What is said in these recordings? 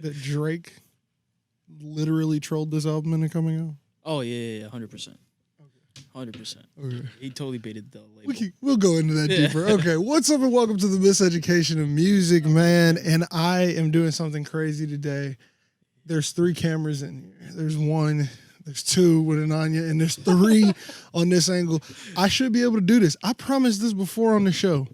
that Drake literally trolled this album into coming out? Oh yeah, 100%. 100%. Okay. He totally baited the label. We'll go into that deeper. Okay, what's up and welcome to the Miseducation of Music, man. And I am doing something crazy today. There's 3 cameras in here. There's 1, there's 2 with Ananya, and there's 3 on this angle. I should be able to do this. I promised this before on the show,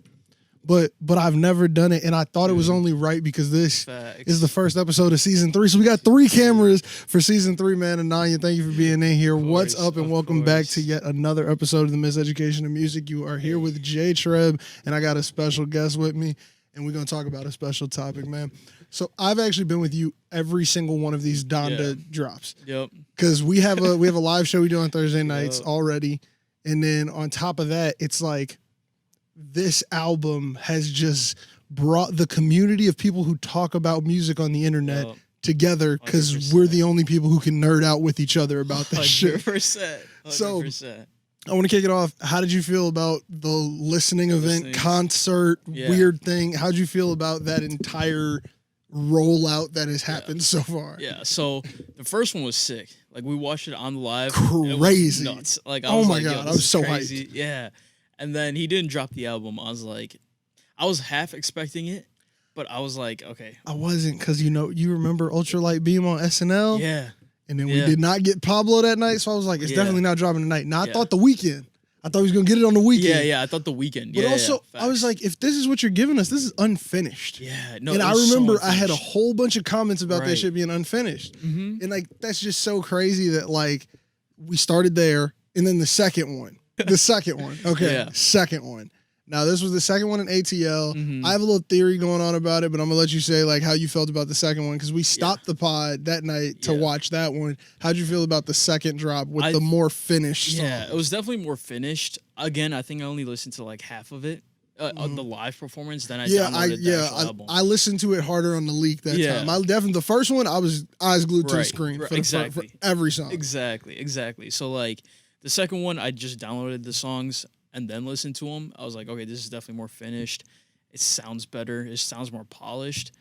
but I've never done it, and I thought it was only right because this is the first episode of season 3. So we got 3 cameras for season 3, man. Ananya, thank you for being in here. What's up, and welcome back to yet another episode of the Miseducation of Music. You are here with J-Treb, and I got a special guest with me, and we're going to talk about a special topic, man. So I've actually been with you every single one of these Donda drops. Yep. Because we have a live show we do on Thursday nights already, and then on top of that, it's like this album has just brought the community of people who talk about music on the internet together because we're the only people who can nerd out with each other about this shit. 100%. So I want to kick it off. How did you feel about the listening event, concert, weird thing? How'd you feel about that entire rollout that has happened so far? Yeah, so the first one was sick. Like, we watched it on the live. Crazy. It was nuts. Like, oh my God, I was so crazy. hyped. Yeah. And then he didn't drop the album. I was half expecting it, but I was like, okay. I wasn't, because you remember Ultralight Beam on SNL? Yeah. And then we did not get Pablo that night, so I was like, it's definitely not dropping tonight. Now, I thought the weekend. I thought he was going to get it on the weekend. Yeah, I thought the weekend. But also, I was like, if this is what you're giving us, this is unfinished. Yeah, no. And I remember I had a whole bunch of comments about that shit being unfinished. Mm-hmm. And like, that's just so crazy that like, we started there, and then the second one. Okay, second one. Now, this was the second one in ATL. Mm-hmm. I have a little theory going on about it, but I'm going to let you say like how you felt about the second one, because we stopped the pod that night to watch that one. How'd you feel about the second drop with the more finished song? Yeah, it was definitely more finished. Again, I think I only listened to like half of it, of the live performance. Then I downloaded the actual album. I listened to it harder on the leak that time. I definitely, the first one, I was eyes glued to the screen for every song. Exactly. So like the second one, I just downloaded the songs and then listened to them. I was like, okay, this is definitely more finished. It sounds better. It sounds more polished.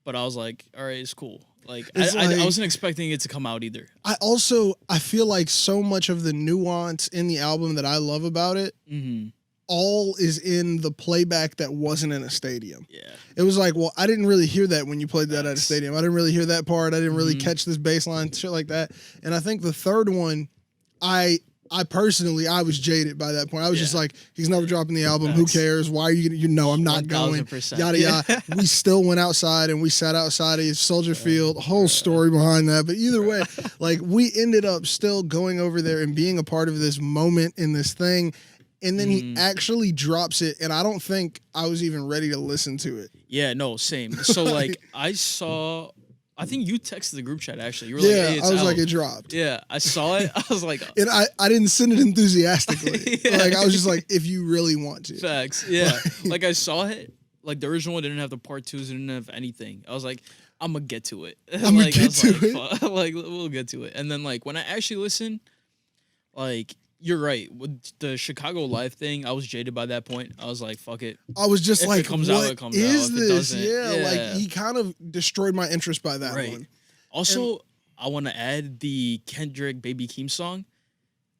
But I was like, all right, it's cool. Like, I wasn't expecting it to come out either. I feel like so much of the nuance in the album that I love about it, all is in the playback that wasn't in a stadium. Yeah. It was like, well, I didn't really hear that when you played that at a stadium. I didn't really hear that part. I didn't really catch this bass line, shit like that. And I think the third one, I personally, I was jaded by that point. I was just like, he's never dropping the album. Who cares? Why are you going to, I'm not going. Yada, yada. We still went outside and we sat outside of Soldier Field. Whole story behind that. But either way, like, we ended up still going over there and being a part of this moment in this thing. And then he actually drops it. And I don't think I was even ready to listen to it. Yeah, no, same. So, like, I think you texted the group chat, actually. You were like, hey, it's I was out. like, it dropped. Yeah, I saw it. I was like... And I didn't send it enthusiastically. Like, I was just like, if you really want to. Facts, yeah. Like, I saw it. Like, the original one didn't have the part 2s, didn't have anything. I was like, I'm going to get to it. I'm going to get to it. Like, we'll get to it. And then, like, when I actually listened, like... You're right. With the Chicago Live thing, I was jaded by that point. I was like, fuck it. I was just if like, it comes what out, it comes is out. this? Yeah, like, he kind of destroyed my interest by that one. Also, I want to add the Kendrick Baby Keem song,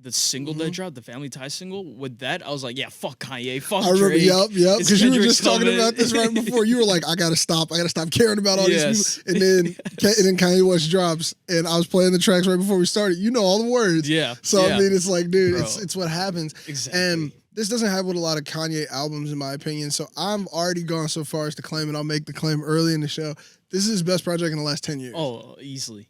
the single that dropped, the Family Ties single. With that, I was like, yeah, fuck Kanye, fuck Drake. Yep. Because you were just talking about this right before. You were like, I gotta stop caring about all these people. And then Kanye West drops, and I was playing the tracks right before we started. You know all the words. Yeah. So I mean, it's like, dude, it's what happens. Exactly. And this doesn't happen with a lot of Kanye albums, in my opinion. So I'm already gone so far as to claim, and I'll make the claim early in the show, this is his best project in the last 10 years. Oh, easily.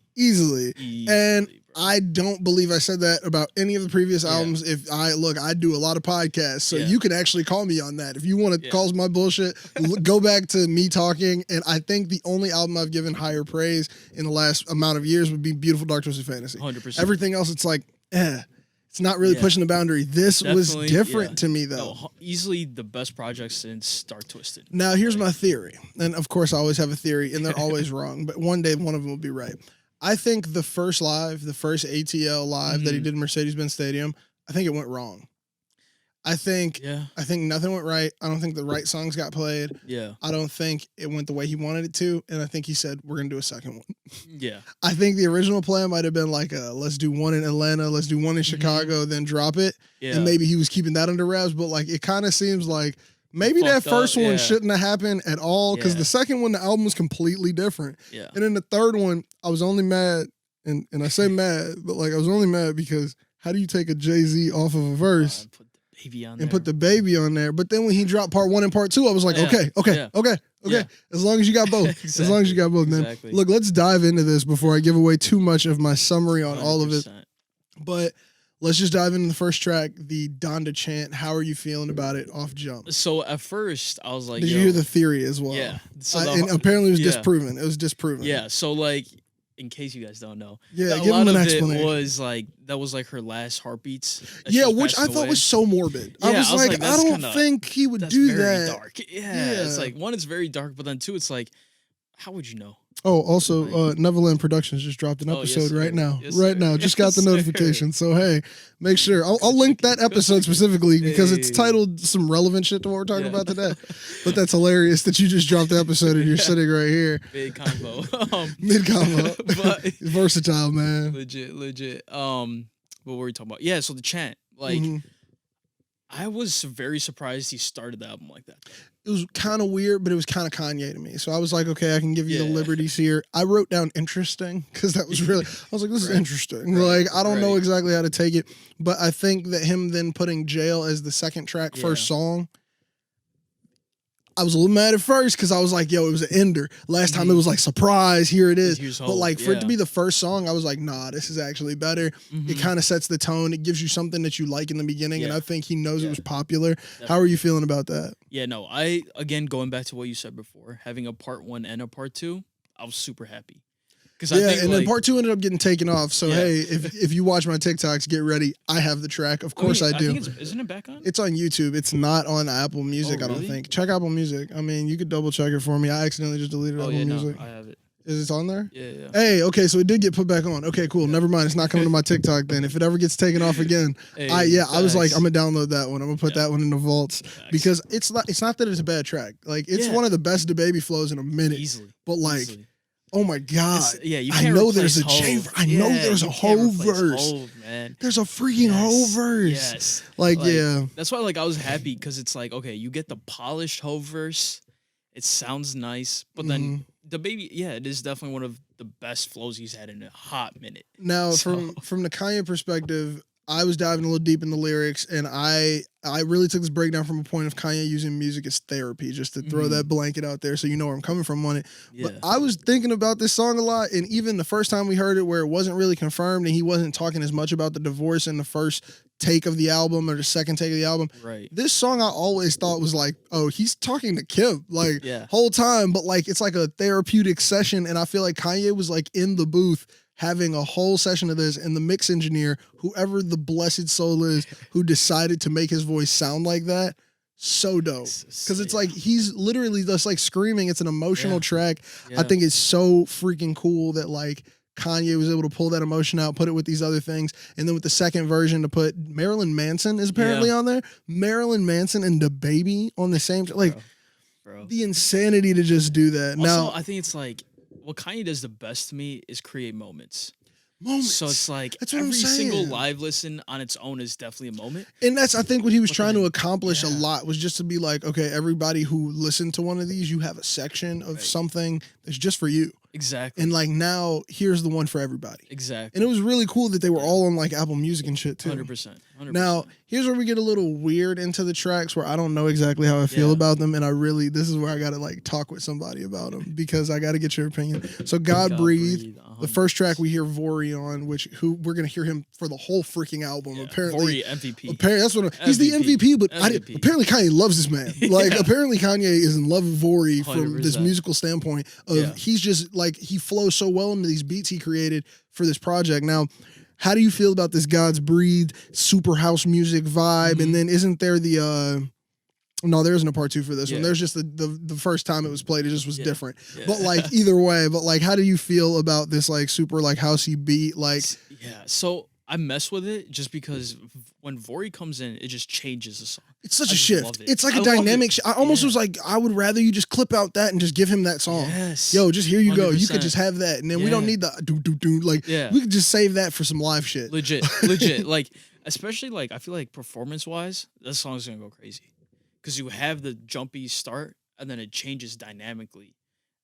And I don't believe I said that about any of the previous albums. If I do a lot of podcasts, so you can actually call me on that. If you want to call my bullshit, go back to me talking. And I think the only album I've given higher praise in the last amount of years would be Beautiful Dark Twisted Fantasy. 100%. Everything else, it's like, it's not really pushing the boundary. This definitely was different to me, though. No, easily the best project since Dark Twisted. Now, here's my theory. And of course, I always have a theory, and they're always wrong. But one day, one of them will be right. I think the first ATL live that he did in Mercedes-Benz Stadium, I think it went wrong. I think nothing went right. I don't think the right songs got played. Yeah. I don't think it went the way he wanted it to. And I think he said, we're going to do a second one. Yeah. I think the original plan might have been like, let's do one in Atlanta, let's do one in Chicago, then drop it. Yeah. And maybe he was keeping that under wraps. But like, it kind of seems like maybe that first one shouldn't have happened at all. Because the second one, the album was completely different. Yeah. And then the third one, I was only mad. And I say mad, but like I was only mad because how do you take a Jay-Z off of a verse? Put the baby on there. But then when he dropped part 1 and part 2, I was like, okay. Yeah. As long as you got both. Exactly. As long as you got both, man. Exactly. Look, let's dive into this before I give away too much of my summary on 100%. All of it. But let's just dive into the first track, the Donda chant. How are you feeling about it off jump? So at first, I was like, did you hear the theory as well? Yeah. So and apparently it was disproven. It was disproven. Yeah. So like, in case you guys don't know, a lot of it was like her last heartbeats. Yeah, which I thought was so morbid. Yeah, I was like, I don't think he would do that. Dark. Yeah, it's like one, it's very dark, but then two, it's like, how would you know? Oh, also, Nevaland Productions just dropped an episode right now. Just got the notification. So, hey, make sure. I'll link that episode specifically because it's titled some relevant shit to what we're talking about today. But that's hilarious that you just dropped the episode and you're sitting right here. Mid combo. But versatile, man. Legit. What were we talking about? Yeah, so the chant. Like, I was very surprised he started the album like that. It was kind of weird, but it was kind of Kanye to me. So I was like, okay, I can give you the liberties here. I wrote down interesting because that was really, I was like, this is interesting. Like, I don't know exactly how to take it. But I think that him then putting Jail as the second track, first song, I was a little mad at first because I was like, yo, it was an ender. Last time it was like, surprise, here it is. But like for it to be the first song, I was like, nah, this is actually better. It kind of sets the tone. It gives you something that you like in the beginning. And I think he knows it was popular. Definitely. How are you feeling about that? Yeah, no, again, going back to what you said before, having a part 1 and a part 2, I was super happy. Then part 2 ended up getting taken off. So hey, if you watch my TikToks, get ready. I have the track. Of course I do. I think isn't it back on? It's on YouTube. It's not on Apple Music, I don't think. Check Apple Music. I mean, you could double check it for me. I accidentally just deleted Apple Music. No, I have it. Is it on there? Yeah. Hey, okay, so it did get put back on. Okay, cool. Never mind. It's not coming to my TikTok then. If it ever gets taken off again, I was like, I'm gonna download that one. I'm gonna put that one in the vaults because it's not that it's a bad track. Like it's one of the best DaBaby flows in a minute. Easily. But like. Oh my God! You I can't know there's a J. I know there's a whole verse. Man. There's a freaking whole verse. Yes. Like that's why I was happy because it's like okay, you get the polished whole verse. It sounds nice, but then DaBaby, it is definitely one of the best flows he's had in a hot minute. Now, from the Kanye perspective, I was diving a little deep in the lyrics, and I really took this breakdown from a point of Kanye using music as therapy, just to throw that blanket out there so you know where I'm coming from on it. Yeah. But I was thinking about this song a lot, and even the first time we heard it where it wasn't really confirmed and he wasn't talking as much about the divorce in the first take of the album or the second take of the album. Right. This song I always thought was like, oh, he's talking to Kim, like whole time, but like it's like a therapeutic session, and I feel like Kanye was like in the booth having a whole session of this, and the mix engineer, whoever the blessed soul is, who decided to make his voice sound like that, so dope. Because it's like he's literally just like screaming. It's an emotional track. I think it's so freaking cool that like Kanye was able to pull that emotion out, put it with these other things, and then with the second version to put Marilyn Manson is apparently on there. Marilyn Manson and DaBaby on the same bro. The insanity to just do that. Also, now I think it's like what Kanye does the best to me is create moments. So it's like that's what every I'm saying. single live listen on its own is definitely a moment. And that's, I think, what he was trying to accomplish a lot was just to be like, okay, everybody who listened to one of these, you have a section of something that's just for you. Exactly. And like now, here's the one for everybody. Exactly. And it was really cool that they were all on like Apple Music and shit too. 100%. Now, here's where we get a little weird into the tracks where I don't know exactly how I feel about them. And this is where I got to like talk with somebody about them because I got to get your opinion. So God Breathe. The first track we hear Vori on, who we're going to hear him for the whole freaking album. Apparently. Vori MVP. Apparently, that's what he's the MVP, but apparently Kanye loves this man. Like apparently Kanye is in love with Vori from 100%. This musical standpoint of he's just like, he flows so well into these beats he created for this project. Now, how do you feel about this God's Breathe super house music vibe? And then isn't there no, there isn't a part 2 for this one. There's just the first time it was played, it just was different. But like either way, how do you feel about this like super like housey beat? Like so I mess with it just because when Vori comes in, it just changes the song. It's such a shift. It's like a dynamic shift. I almost was like, I would rather you just clip out that and just give him that song. Yes. Yo, just here you 100%. Go. You could just have that. And then we don't need the do. Like, we could just save that for some live shit. Legit. Like, especially like, I feel like performance-wise, this song's going to go crazy. Because you have the jumpy start, and then it changes dynamically.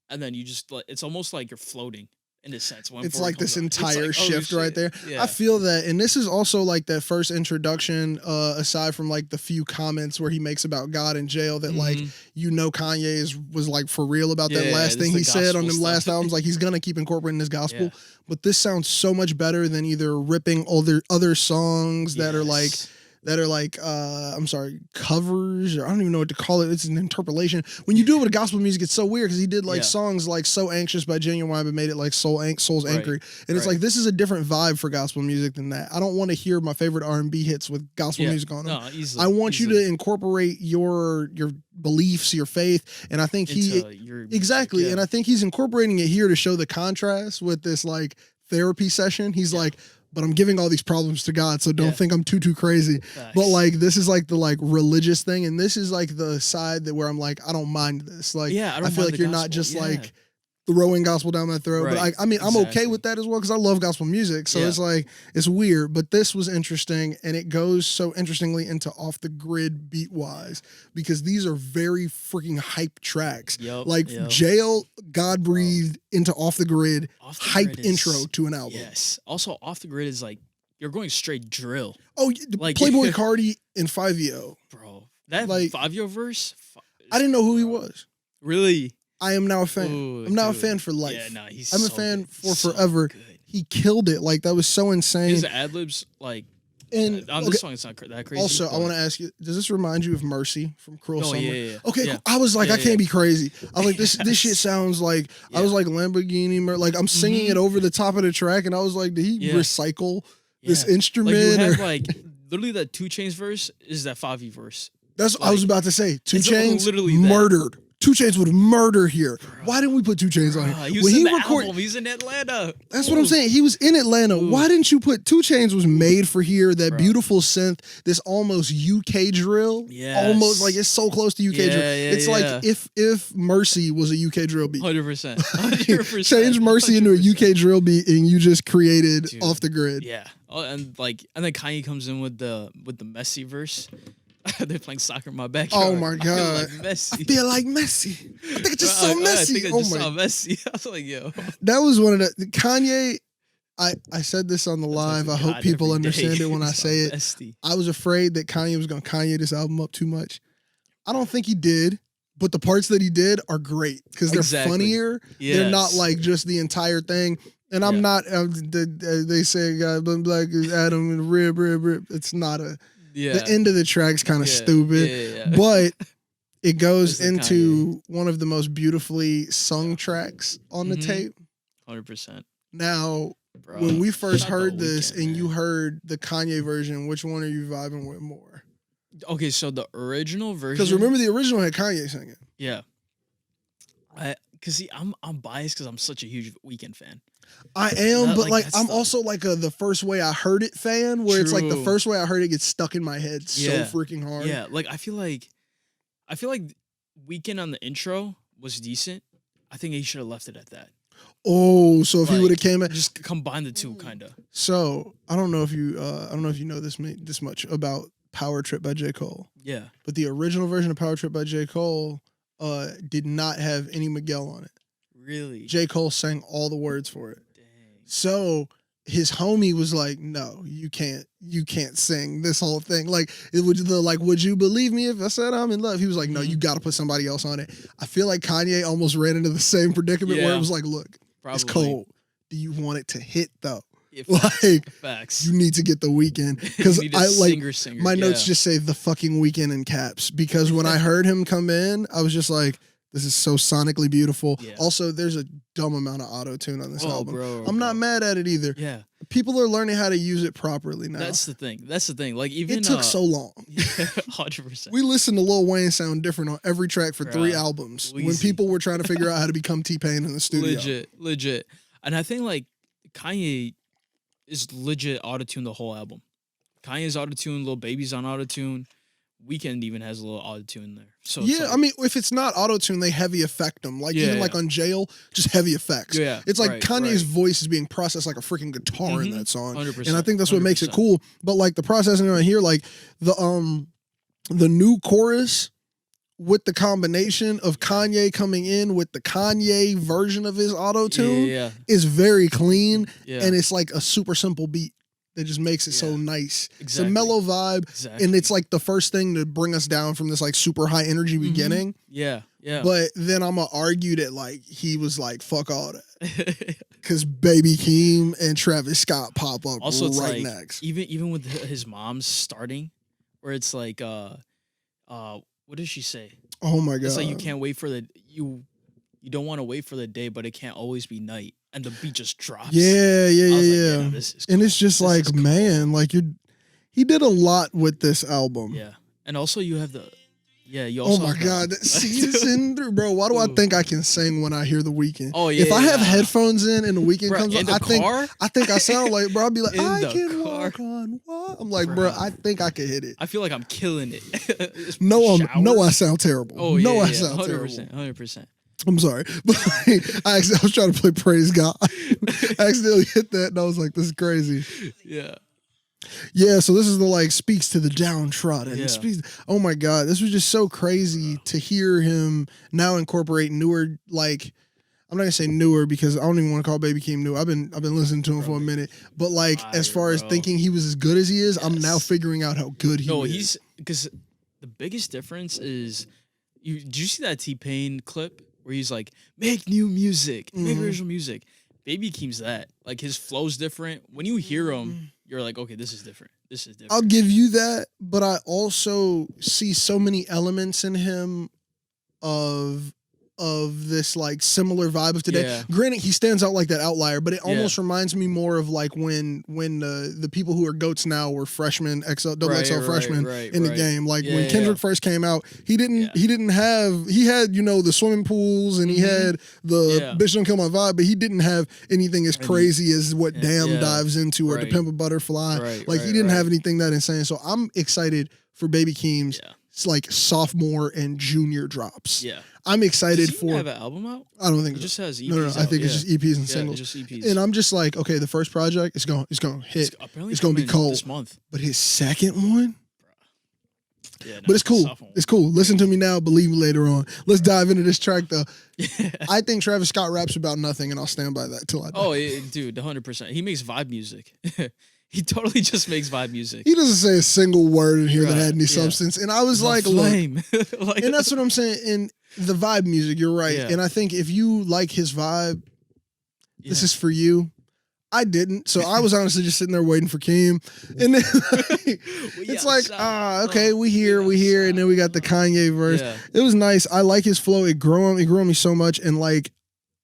And then you just, it's almost like you're floating. In a sense, when it's like this entire shift oh, right there. Yeah. I feel that, and this is also like that first introduction. Aside from like the few comments where he makes about God in jail, that like Kanye was like for real about that last thing he said on them last albums. Like he's gonna keep incorporating this gospel, but this sounds so much better than either ripping other songs that are like. I'm sorry, covers, or I don't even know what to call it. It's an interpolation. When you do it with gospel music, it's so weird because he did like songs like So Anxious by Genuine, but made it like Soul's Anchored. And it's like, this is a different vibe for gospel music than that. I don't want to hear my favorite R&B hits with gospel music on them. No, easily, I want you to incorporate your beliefs, your faith. And I think exactly. And I think he's incorporating it here to show the contrast with this like therapy session. He's like, but I'm giving all these problems to God, so don't think I'm too crazy. Thanks. But like, this is like the like religious thing, and this is like the side that where I'm like, I don't mind this. Like, I feel like you're not just like throwing gospel down my throat. Right. But I mean, I'm okay with that as well because I love gospel music. So it's like, it's weird, but this was interesting, and it goes so interestingly into Off the Grid beat wise because these are very freaking hype tracks. Jail, God Breathed into Off the Grid, hype intro to an album. Yes. Also, Off the Grid is like, you're going straight drill. Oh, like Playboy Cardi and 5Yo. Bro, that like 5Yo verse? I didn't know who he was. Really? I am now a fan. Ooh, I'm now a fan for life. Yeah, I'm a fan for forever. He killed it. Like, that was so insane. His ad-libs, like, and on this song, it's not that crazy. Also, I want to ask you, does this remind you of Mercy from Cruel Summer? Yeah. Okay, cool. I was like, I can't be crazy. I was like, this shit sounds like, I was like Lamborghini, like, I'm singing it over the top of the track, and I was like, did he recycle this instrument? Like, you have, like, literally that 2 Chainz verse is that 5E verse. That's what I was about to say. 2 Chainz literally murdered. 2 Chainz would murder here. Why didn't we put 2 Chainz on here? He was in the album. He's in Atlanta. That's what I'm saying. He was in Atlanta. Why didn't you put 2 Chainz was made for here? That beautiful synth, this almost UK drill. Almost like it's so close to UK drill. It's like if Mercy was a UK drill beat. 100%. Change Mercy 100%. Into a UK drill beat and you just created Off the Grid. Yeah. Oh, and then Kanye comes in with the messy verse. They're playing soccer in my backyard. Oh my god! I feel like Messi. I think it's just so messy. I think I just saw Messi. I was like, yo. That was one of the Kanye. I said this on the live. I hope people understand it when I say it. Bestie. I was afraid that Kanye was going to Kanye this album up too much. I don't think he did, but the parts that he did are great because they're funnier. Yes. They're not like just the entire thing. And I'm not. They say black is Adam and rib. It's not a. The end of the track's kind of stupid, but it goes into one of the most beautifully sung tracks on the tape. 100%. Now, when we first heard this and you heard the Kanye version, which one are you vibing with more? Okay, so the original version. Because remember, the original had Kanye singing. Yeah. Because see, I'm biased because I'm such a huge Weeknd fan. I am, but like I'm also like the first way I heard it fan, where it's like the first way I heard it gets stuck in my head so freaking hard. Yeah, like I feel like Weeknd on the intro was decent. I think he should have left it at that. Oh, so if he would have came at just combine the two, kind of. So I don't know if you know this much about Power Trip by J. Cole. Yeah, but the original version of Power Trip by J. Cole did not have any Miguel on it. Really? J. Cole sang all the words for it. Dang. So his homie was like, "No, you can't sing this whole thing." Like, would you believe me if I said I'm in love? He was like, "No, you got to put somebody else on it." I feel like Kanye almost ran into the same predicament where it was like, "Look, it's cold. Do you want it to hit though?" Yeah, facts. You need to get the Weeknd because I like singer. My notes just say the fucking Weeknd in caps because when I heard him come in, I was just like, this is so sonically beautiful. Yeah. Also, there's a dumb amount of auto-tune on this album. I'm not mad at it either. Yeah. People are learning how to use it properly now. That's the thing. Like, even it took so long. 100%. We listened to Lil Wayne sound different on every track for 3 albums when people were trying to figure out how to become T-Pain in the studio. Legit. And I think like Kanye is legit auto-tune the whole album. Kanye's auto-tune, Lil Baby's on auto-tune. Weeknd even has a little auto-tune there. So yeah, like, I mean, if it's not auto-tune, they heavy effect them. Like even like on Jail, just heavy effects. Yeah, it's like Kanye's voice is being processed like a freaking guitar in that song, 100%, and I think that's what 100%. Makes it cool. But like the processing on here, like the new chorus with the combination of Kanye coming in with the Kanye version of his auto-tune is very clean, and it's like a super simple beat. That just makes it so nice. Exactly. It's a mellow vibe, and it's like the first thing to bring us down from this like super high energy beginning. Yeah. But then I'm gonna argue that like he was like fuck all that, because Baby Keem and Travis Scott pop up also right next. Even with his mom's starting, where it's like what does she say? Oh my god! It's like you can't wait for you don't want to wait for the day, but it can't always be night. And the beat just drops. Yeah. No, this is cool. And it's just like, cool. Man, like he did a lot with this album. Yeah. And also you have you also. Oh my God. Season, bro. Why do I think I can sing when I hear The Weeknd? Oh yeah. If I have headphones in and The Weeknd comes on, I think I sound like, bro, I'll be like, I can walk on what? I'm like, bro, I think I can hit it. I feel like I'm killing it. No, I sound terrible. Oh yeah. I sound 100%, terrible. 100%. I'm sorry, but I was trying to play Praise God. I accidentally hit that, and I was like, "This is crazy." Yeah. So this is the like speaks to the downtrodden. Yeah. Oh my God, this was just so crazy to hear him now incorporate newer. Like, I'm not gonna say newer because I don't even want to call Baby Keem new. I've been listening to him for a minute, but like as far as thinking he was as good as he is, I'm now figuring out how good he is. No, he's because the biggest difference is did you see that T-Pain clip? Where he's like, make new music, make original music. Baby Keem's that. Like, his flow's different. When you hear him, you're like, okay, this is different. I'll give you that, but I also see so many elements in him of this, like, similar vibe of today. Yeah. Granted, he stands out like that outlier, but it almost reminds me more of, like, when the people who are GOATs now were freshmen, XL freshmen in the game. Like, when Kendrick first came out, he had, the swimming pools and he had the Bitch Don't Kill My Vibe, but he didn't have anything as crazy as what Damn dives into or To Pimp a Butterfly. He didn't have anything that insane. So I'm excited for Baby Keem's like sophomore and junior drops. Yeah. I'm excited for. Does he have an album out? I don't think he just has EPs. No, I think it's just EPs and singles. Just EPs. And I'm just like, okay, the first project is going to hit. It's going to be cold this month. But his second one, but it's cool. It's cool. Listen to me now, believe me later on. Let's dive into this track though. I think Travis Scott raps about nothing, and I'll stand by that till I die. Oh, dude, 100%. He makes vibe music. He totally just makes vibe music. He doesn't say a single word in here that had any substance. And I was like, flame. Look. And that's what I'm saying. In the vibe music, you're right. Yeah. And I think if you like his vibe, this is for you. I didn't. So I was honestly just sitting there waiting for Keem. And then it's like, okay, we here. And then we got the Kanye verse. Yeah. It was nice. I like his flow. It grew on me so much. And like,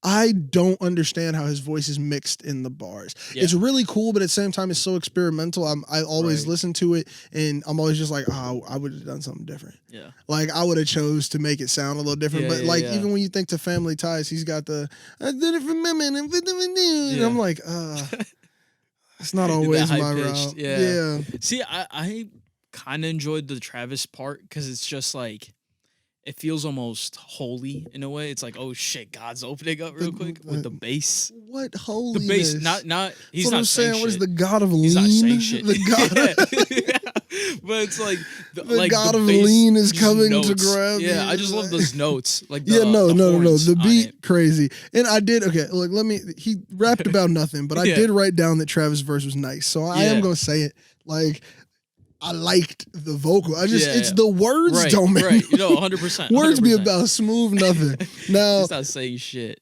I don't understand how his voice is mixed in the bars. Yeah. It's really cool, but at the same time, it's so experimental. I always listen to it, and I'm always just like, I would have done something different. Yeah, like I would have chose to make it sound a little different. But even when you think to Family Ties, he's got the I did it for women, and I'm like, it's not always my route. Yeah. See, I kind of enjoyed the Travis part because it's just like. It feels almost holy in a way. It's like, oh shit, God's opening up real quick with the bass. What holiness? The bass, not. He's not saying shit. What is the God of lean? He's not saying shit. The God. But it's like the God of lean is coming notes. To grab. Yeah, I just love those notes. Like no. The beat crazy. And I did look. He rapped about nothing, but I did write down that Travis' verse was nice, so I am gonna say it. Like. I liked the vocal. It's the words don't make 100%. Words be about smooth nothing. Now he's not saying shit.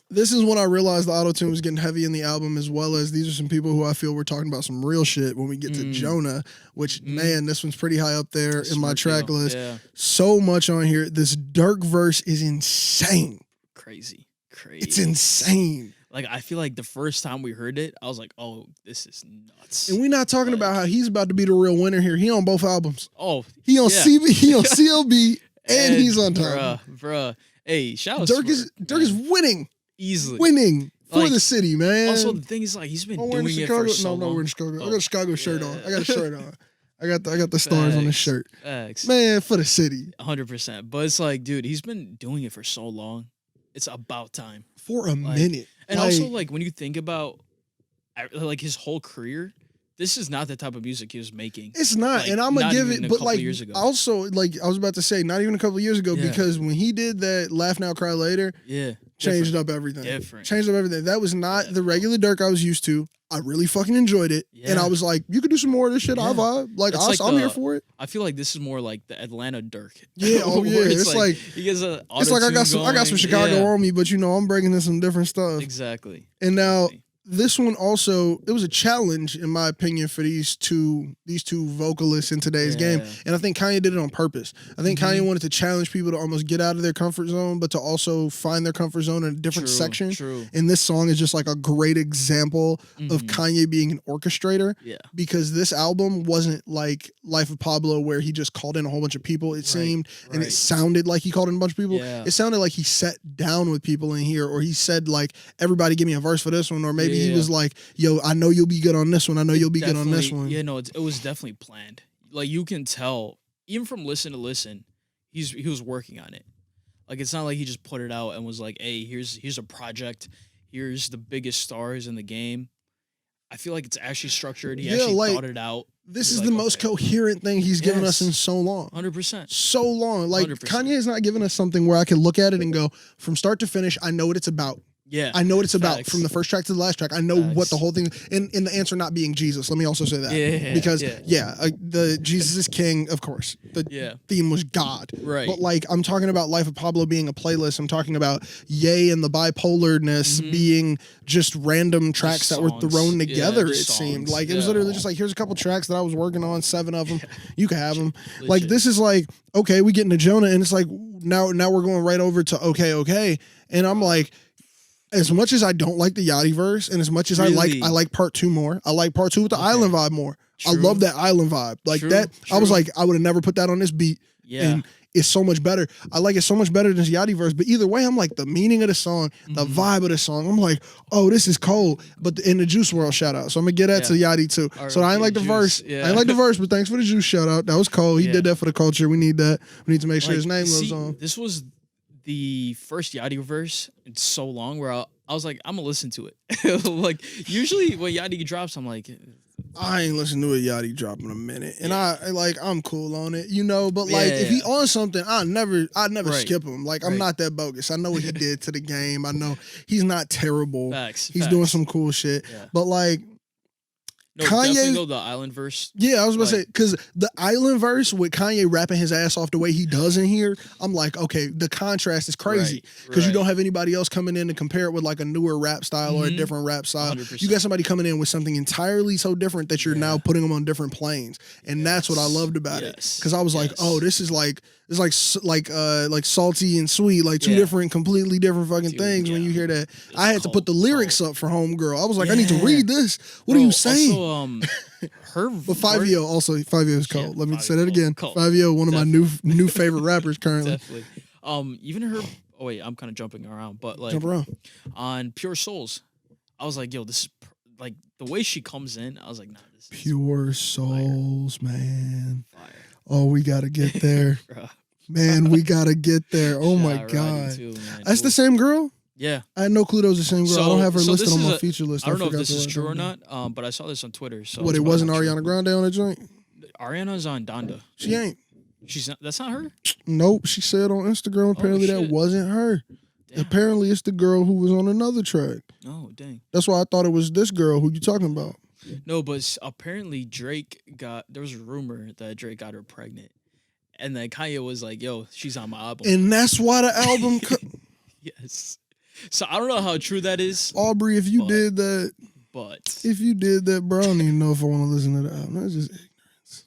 This is when I realized the auto-tune was getting heavy in the album, as well as these are some people who I feel were talking about some real shit when we get to Jonah, which man, this one's pretty high up there in my track list. Yeah. So much on here. This Dirk verse is insane. Crazy. It's insane. Like, I feel like the first time we heard it, I was like, oh, this is nuts. And we're not talking about how he's about to be the real winner here. He on both albums. Oh, he on he on CLB, and he's on top. Bruh. Hey, shout out Dirk is winning. Easily. Winning. For the city, man. Also, the thing is, like, he's been doing it for so long. No, we're in Chicago. I got a Chicago shirt on. I got a shirt on. I got the stars on the shirt. Facts. Man, for the city. 100%. But it's like, dude, he's been doing it for so long. It's about time. For a minute. And also, like, when you think about, like, his whole career, this is not the type of music he was making. It's not. Like, and I'm going to give it, but like, years ago. also, like, I was about to say, not even a couple of years ago, because when he did that Laugh Now, Cry Later, changed up everything. Changed up everything. That was not the regular Dirk I was used to. I really fucking enjoyed it. And I was like, you could do some more of this shit. I vibe. Like, I'm here for it. I feel like this is more like the Atlanta Dirk. Yeah, It's like he gets a it's like I got some Chicago on me, but you know, I'm breaking in some different stuff. Exactly. And now this one also, it was a challenge in my opinion for these two vocalists in today's game, and I think Kanye did it on purpose. I think Kanye wanted to challenge people to almost get out of their comfort zone, but to also find their comfort zone in a different section. True. And this song is just like a great example of Kanye being an orchestrator. Yeah. Because this album wasn't like Life of Pablo where he just called in a whole bunch of people. It seemed, and it sounded like he called in a bunch of people. Yeah. It sounded like he sat down with people in here, or he said like, everybody give me a verse for this one, or maybe he was like, yo, I know you'll be good on this one. I know you'll be good on this one. Yeah, no, it was definitely planned. Like, you can tell, even from listen to listen, he was working on it. Like, it's not like he just put it out and was like, hey, here's a project. Here's the biggest stars in the game. I feel like it's actually structured. He actually thought it out. This is the most coherent thing he's given us in so long. 100%. So long. Like, 100%. Kanye has not given us something where I can look at it and go, from start to finish, I know what it's about. Yeah. I know what it's about from the first track to the last track. I know what the whole thing, and the answer not being Jesus. Let me also say that. Because the Jesus is King, of course. The theme was God. Right. But like, I'm talking about Life of Pablo being a playlist. I'm talking about Ye and the bipolarness being just random tracks that were thrown together, it seemed. Like, it was literally just like, here's a couple tracks that I was working on, 7 of them. You can have them. Like, this is like, okay, we get into Jonah, and it's like, now we're going right over to okay. And I'm like, as much as I don't like the Yachty verse, and as much as I like part 2 more, I like part 2 with the island vibe more. True. I love that island vibe. Like that. I was like, I would have never put that on this beat. Yeah. And it's so much better. I like it so much better than the Yachty verse. But either way, I'm like, the meaning of the song, the vibe of the song, I'm like, oh, this is cold. But in the Juice World shout out. So I'm gonna get that to Yachty too. So I ain't like the verse. I ain't like the verse, but thanks for the Juice shout out. That was cold. He did that for the culture. We need that. We need to make sure his name lives on. This was the first Yachty verse in so long where I was like, I'm gonna listen to it. Like, usually when Yachty drops, I'm like, I ain't listened to a Yachty drop in a minute, and I'm cool on it, you know. But like, if he on something, I never skip him. Like, I'm not that bogus. I know what he did to the game. I know he's not terrible. He's doing some cool shit. But like, no, Kanye, the island verse. Yeah, I was about to say, because the island verse with Kanye rapping his ass off the way he does in here, I'm like, okay, the contrast is crazy because you don't have anybody else coming in to compare it with like a newer rap style or a different rap style. 100%. You got somebody coming in with something entirely so different that you're now putting them on different planes, and that's what I loved about it. Because I was like, oh, this is like, it's like salty and sweet, like two completely different fucking things. When you hear that, I had to put the lyrics up for Homegirl. I was like, I need to read this. What are you saying? Also, her but 5-Yo also 5-Yo is cold. Let me say that again. 5-Yo, one of my new favorite rappers currently. Definitely. Even her. Oh wait, I'm kind of jumping around, but like jump around on Pure Souls, I was like, yo, this is like the way she comes in. I was like, nah, this is Pure Souls, fire. Man. Fire. Oh, we gotta get there. Man, we gotta get there. Oh my god, that's the same girl. Yeah, I had no clue that was the same girl. I don't have her listed on my feature list. I don't know if this is true or not. But I saw this on Twitter. So what? It wasn't Ariana Grande on the joint. Ariana's on Donda. She ain't. She's not. That's not her. Nope. She said on Instagram apparently that wasn't her. Damn. Apparently it's the girl who was on another track. Oh dang. That's why I thought it was this girl. Who you talking about? No, but apparently Drake got. There was a rumor that Drake got her pregnant, and then Kanye was like, "Yo, she's on my album." And that's why the album. Yes. So I don't know how true that is. Aubrey, if you did that, bro, I don't even know if I want to listen to the album. That's just ignorance.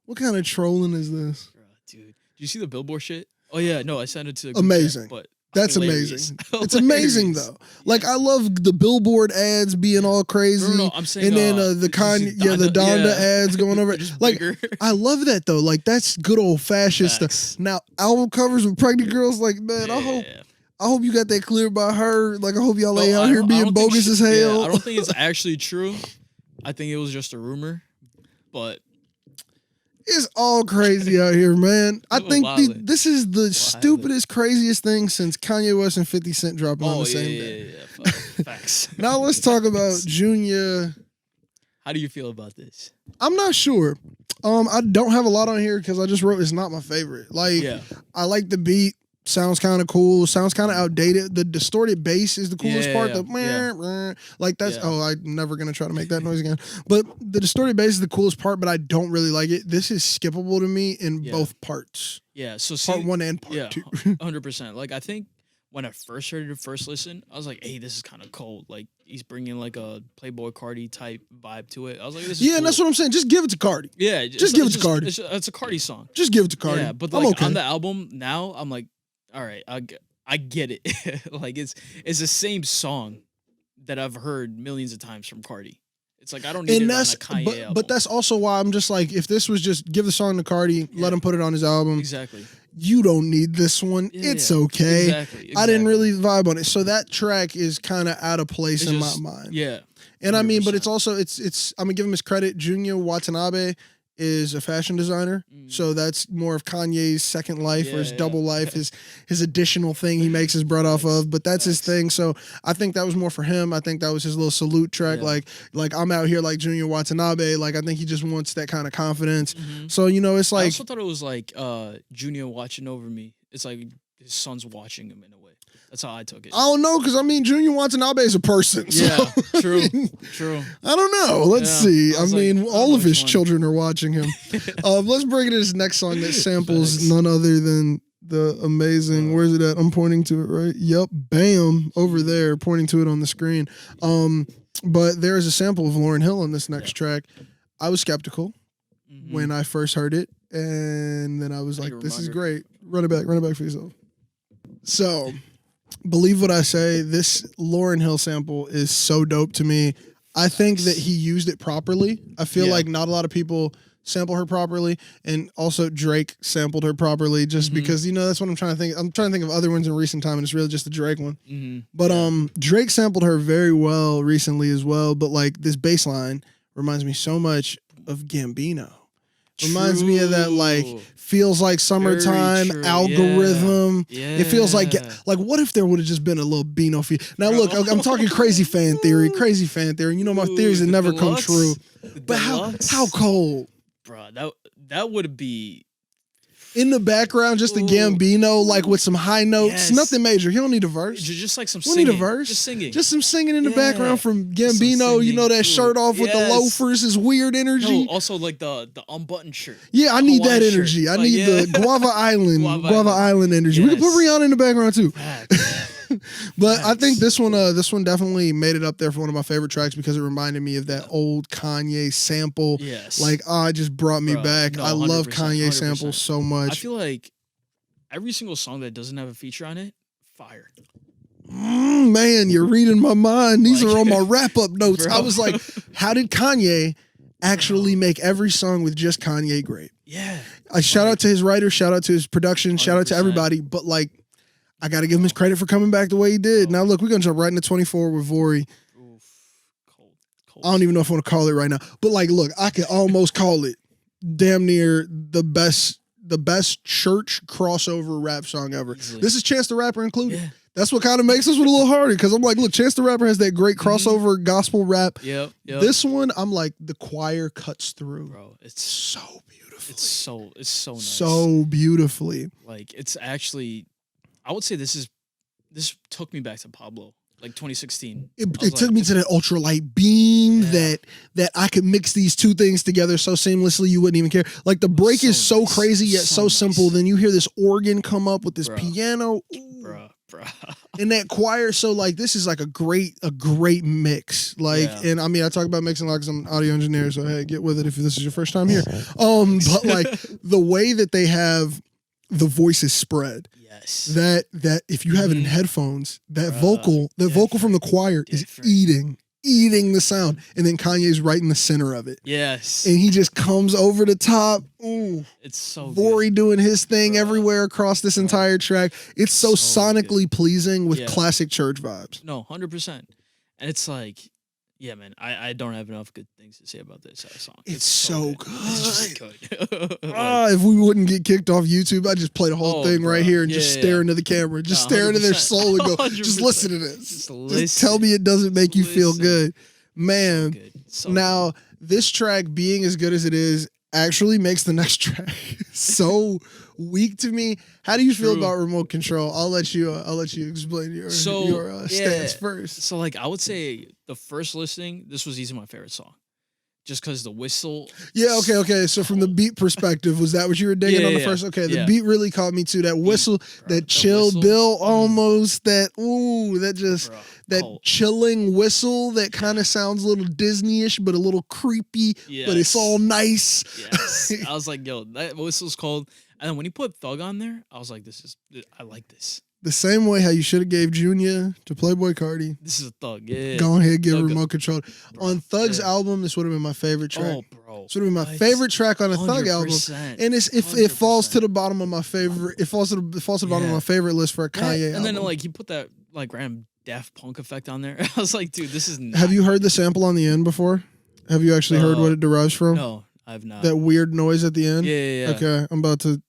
What kind of trolling is this? Dude, did you see the Billboard shit? Oh yeah, no, I sent it to amazing. But that's amazing. It's amazing though. Like I love the Billboard ads being all crazy. No, I'm saying, and then the Kanye, the Donda ads going over. Like bigger. I love that though. Like that's good old fashioned stuff. Now album covers with pregnant girls, like man, I hope you got that cleared by her. Like, I hope y'all ain't out here being bogus as hell. Yeah, I don't think it's actually true. I think it was just a rumor. But it's all crazy out here, man. I think this is the stupidest, craziest thing since Kanye West and 50 Cent dropping on the same day. Yeah. Facts. Now let's talk about Junior. How do you feel about this? I'm not sure. I don't have a lot on here because I just wrote it's not my favorite. Like, I like the beat. Sounds kind of cool. Sounds kind of outdated. The distorted bass is the coolest part. Like that's I'm never gonna try to make that noise again. But the distorted bass is the coolest part. But I don't really like it. This is skippable to me in both parts. Yeah. So part 1 and part 2. 100%. Like I think when I first heard it first listen, I was like, hey, this is kind of cold. Like he's bringing like a Playboy Cardi type vibe to it. I was like, this is cool. And that's what I'm saying. Just give it to Cardi. Yeah. Just give it to Cardi. It's a Cardi song. Just give it to Cardi. Yeah. But like on the album now, I'm like, all right, I get it. Like it's the same song that I've heard millions of times from Cardi. It's like I don't need it on a Kanye album. But that's also why I'm just like, if this was just give the song to Cardi, let him put it on his album. Exactly. You don't need this one. It's okay. Exactly. I didn't really vibe on it. So that track is kind of out of place in my mind. Yeah. And 100%. I mean, but it's also it's I'm gonna give him his credit. Junya Watanabe is a fashion designer, so that's more of Kanye's second life or his double life, his additional thing he makes his bread off of. But that's his thing. So I think that was more for him. I think that was his little salute track. Like I'm out here like Junya Watanabe. Like I think he just wants that kind of confidence. So it's like I also thought it was like Junior watching over me. It's like his son's watching him in a way. That's how I took it. I don't know, because I mean, Junior Watanabe is a person. So, true. I don't know. Let's see. I mean, all of his children are watching him. Let's bring it to this next song that samples none other than the amazing. Where's it at? I'm pointing to it, right? Yep. Bam. Over there, pointing to it on the screen. But there is a sample of Lauryn Hill on this next track. I was skeptical when I first heard it, and then I was like, "This is great." Run it back for yourself. So. Believe what I say, this Lauryn Hill sample is so dope to me. I think that he used it properly. I feel like not a lot of people sample her properly, and also Drake sampled her properly just because, that's what I'm trying to think. I'm trying to think of other ones in recent time, and it's really just the Drake one. But Drake sampled her very well recently as well, but like this bass line reminds me so much of Gambino. Reminds me of that like feels like summertime algorithm. Yeah. It feels like what if there would have just been a little Beano feel? Now look, I'm talking crazy fan theory. You know my theories that never come true. But how cold, bro? That would be in the background, just the Gambino, like with some high notes. Nothing major. He don't need a verse. Just like some singing. Don't need a verse. Just singing. Just some singing in the background from Gambino. That shirt off with the loafers, his weird energy. No, also like the unbuttoned shirt. Yeah, I need that energy. I need the Guava Island energy. We can put Rihanna in the background too. But I think this one definitely made it up there for one of my favorite tracks because it reminded me of that old Kanye sample. Yes. Like, it just brought me back. No, I love Kanye 100%. samples so much. I feel like every single song that doesn't have a feature on it, fire. Man, you're reading my mind. These are on my wrap-up notes. Bro. I was like, how did Kanye actually make every song with just Kanye great? Yeah. Shout out to his writer, shout out to his production, 100%. Shout out to everybody. But like, I got to give him his credit for coming back the way he did. Now, look, we're going to jump right into 24 with Vori. Cold. I don't even know if I want to call it right now. But, like, look, I can almost call it damn near the best church crossover rap song ever. Easily. This is Chance the Rapper included. Yeah. That's what kind of makes this one a little harder because I'm like, look, Chance the Rapper has that great crossover gospel rap. Yep. This one, I'm like, the choir cuts through. Bro, it's so beautiful. It's so nice. So beautifully. Like, it's actually... I would say this took me back to Pablo, like 2016. It took me to that ultralight beam that I could mix these two things together so seamlessly you wouldn't even care. Like the break is so crazy yet so simple. Then you hear this organ come up with this piano. Bruh. And that choir. So like this is like a great mix. Like, and I mean I talk about mixing like I'm an audio engineer, so hey, get with it if this is your first time here. But like the way that they have the voices spread. That if you have it in headphones, that vocal from the choir is eating eating the sound. And then Kanye's right in the center of it. Yes. And he just comes over the top. Ooh. It's so Vori good. doing his thing everywhere across this entire track. It's so sonically pleasing with classic church vibes. No, 100%. And it's like, yeah, man, I don't have enough good things to say about this song. It's so good. It's just good. If we wouldn't get kicked off YouTube, I'd just play the whole thing right here and just stare into the camera. Just stare into their soul and go, just listen to this. Just tell me it doesn't make you feel good. Man, now this track being as good as it is actually makes the next track so weak to me. How do you feel about Remote Control? I'll let you explain your stance first. So like I would say the first listening, this was easily my favorite song. Just because the whistle. Yeah, okay. So from the beat perspective, was that what you were digging on the first? Okay, the beat really caught me too. That whistle, that chill Bill almost, that chilling whistle that kind of sounds a little Disney-ish, but a little creepy, but it's all nice. Yes. I was like, yo, that whistle's cold. And then when you put Thug on there, I was like, I like this. The same way how you should have gave Junior to Playboy Cardi. This is a Thug, yeah. Go ahead, give Remote Control. On Thug's album, this would have been my favorite track. Oh, bro. This would have been my favorite track on a Thug album. And it falls to the bottom of my favorite. It falls to the bottom of my favorite list for a Kanye album. And then like he put that like random Daft Punk effect on there. I was like, dude, this is not Have you heard the sample on the end before? Have you actually heard what it derives from? No, I've not. That weird noise at the end? Yeah. Okay, I'm about to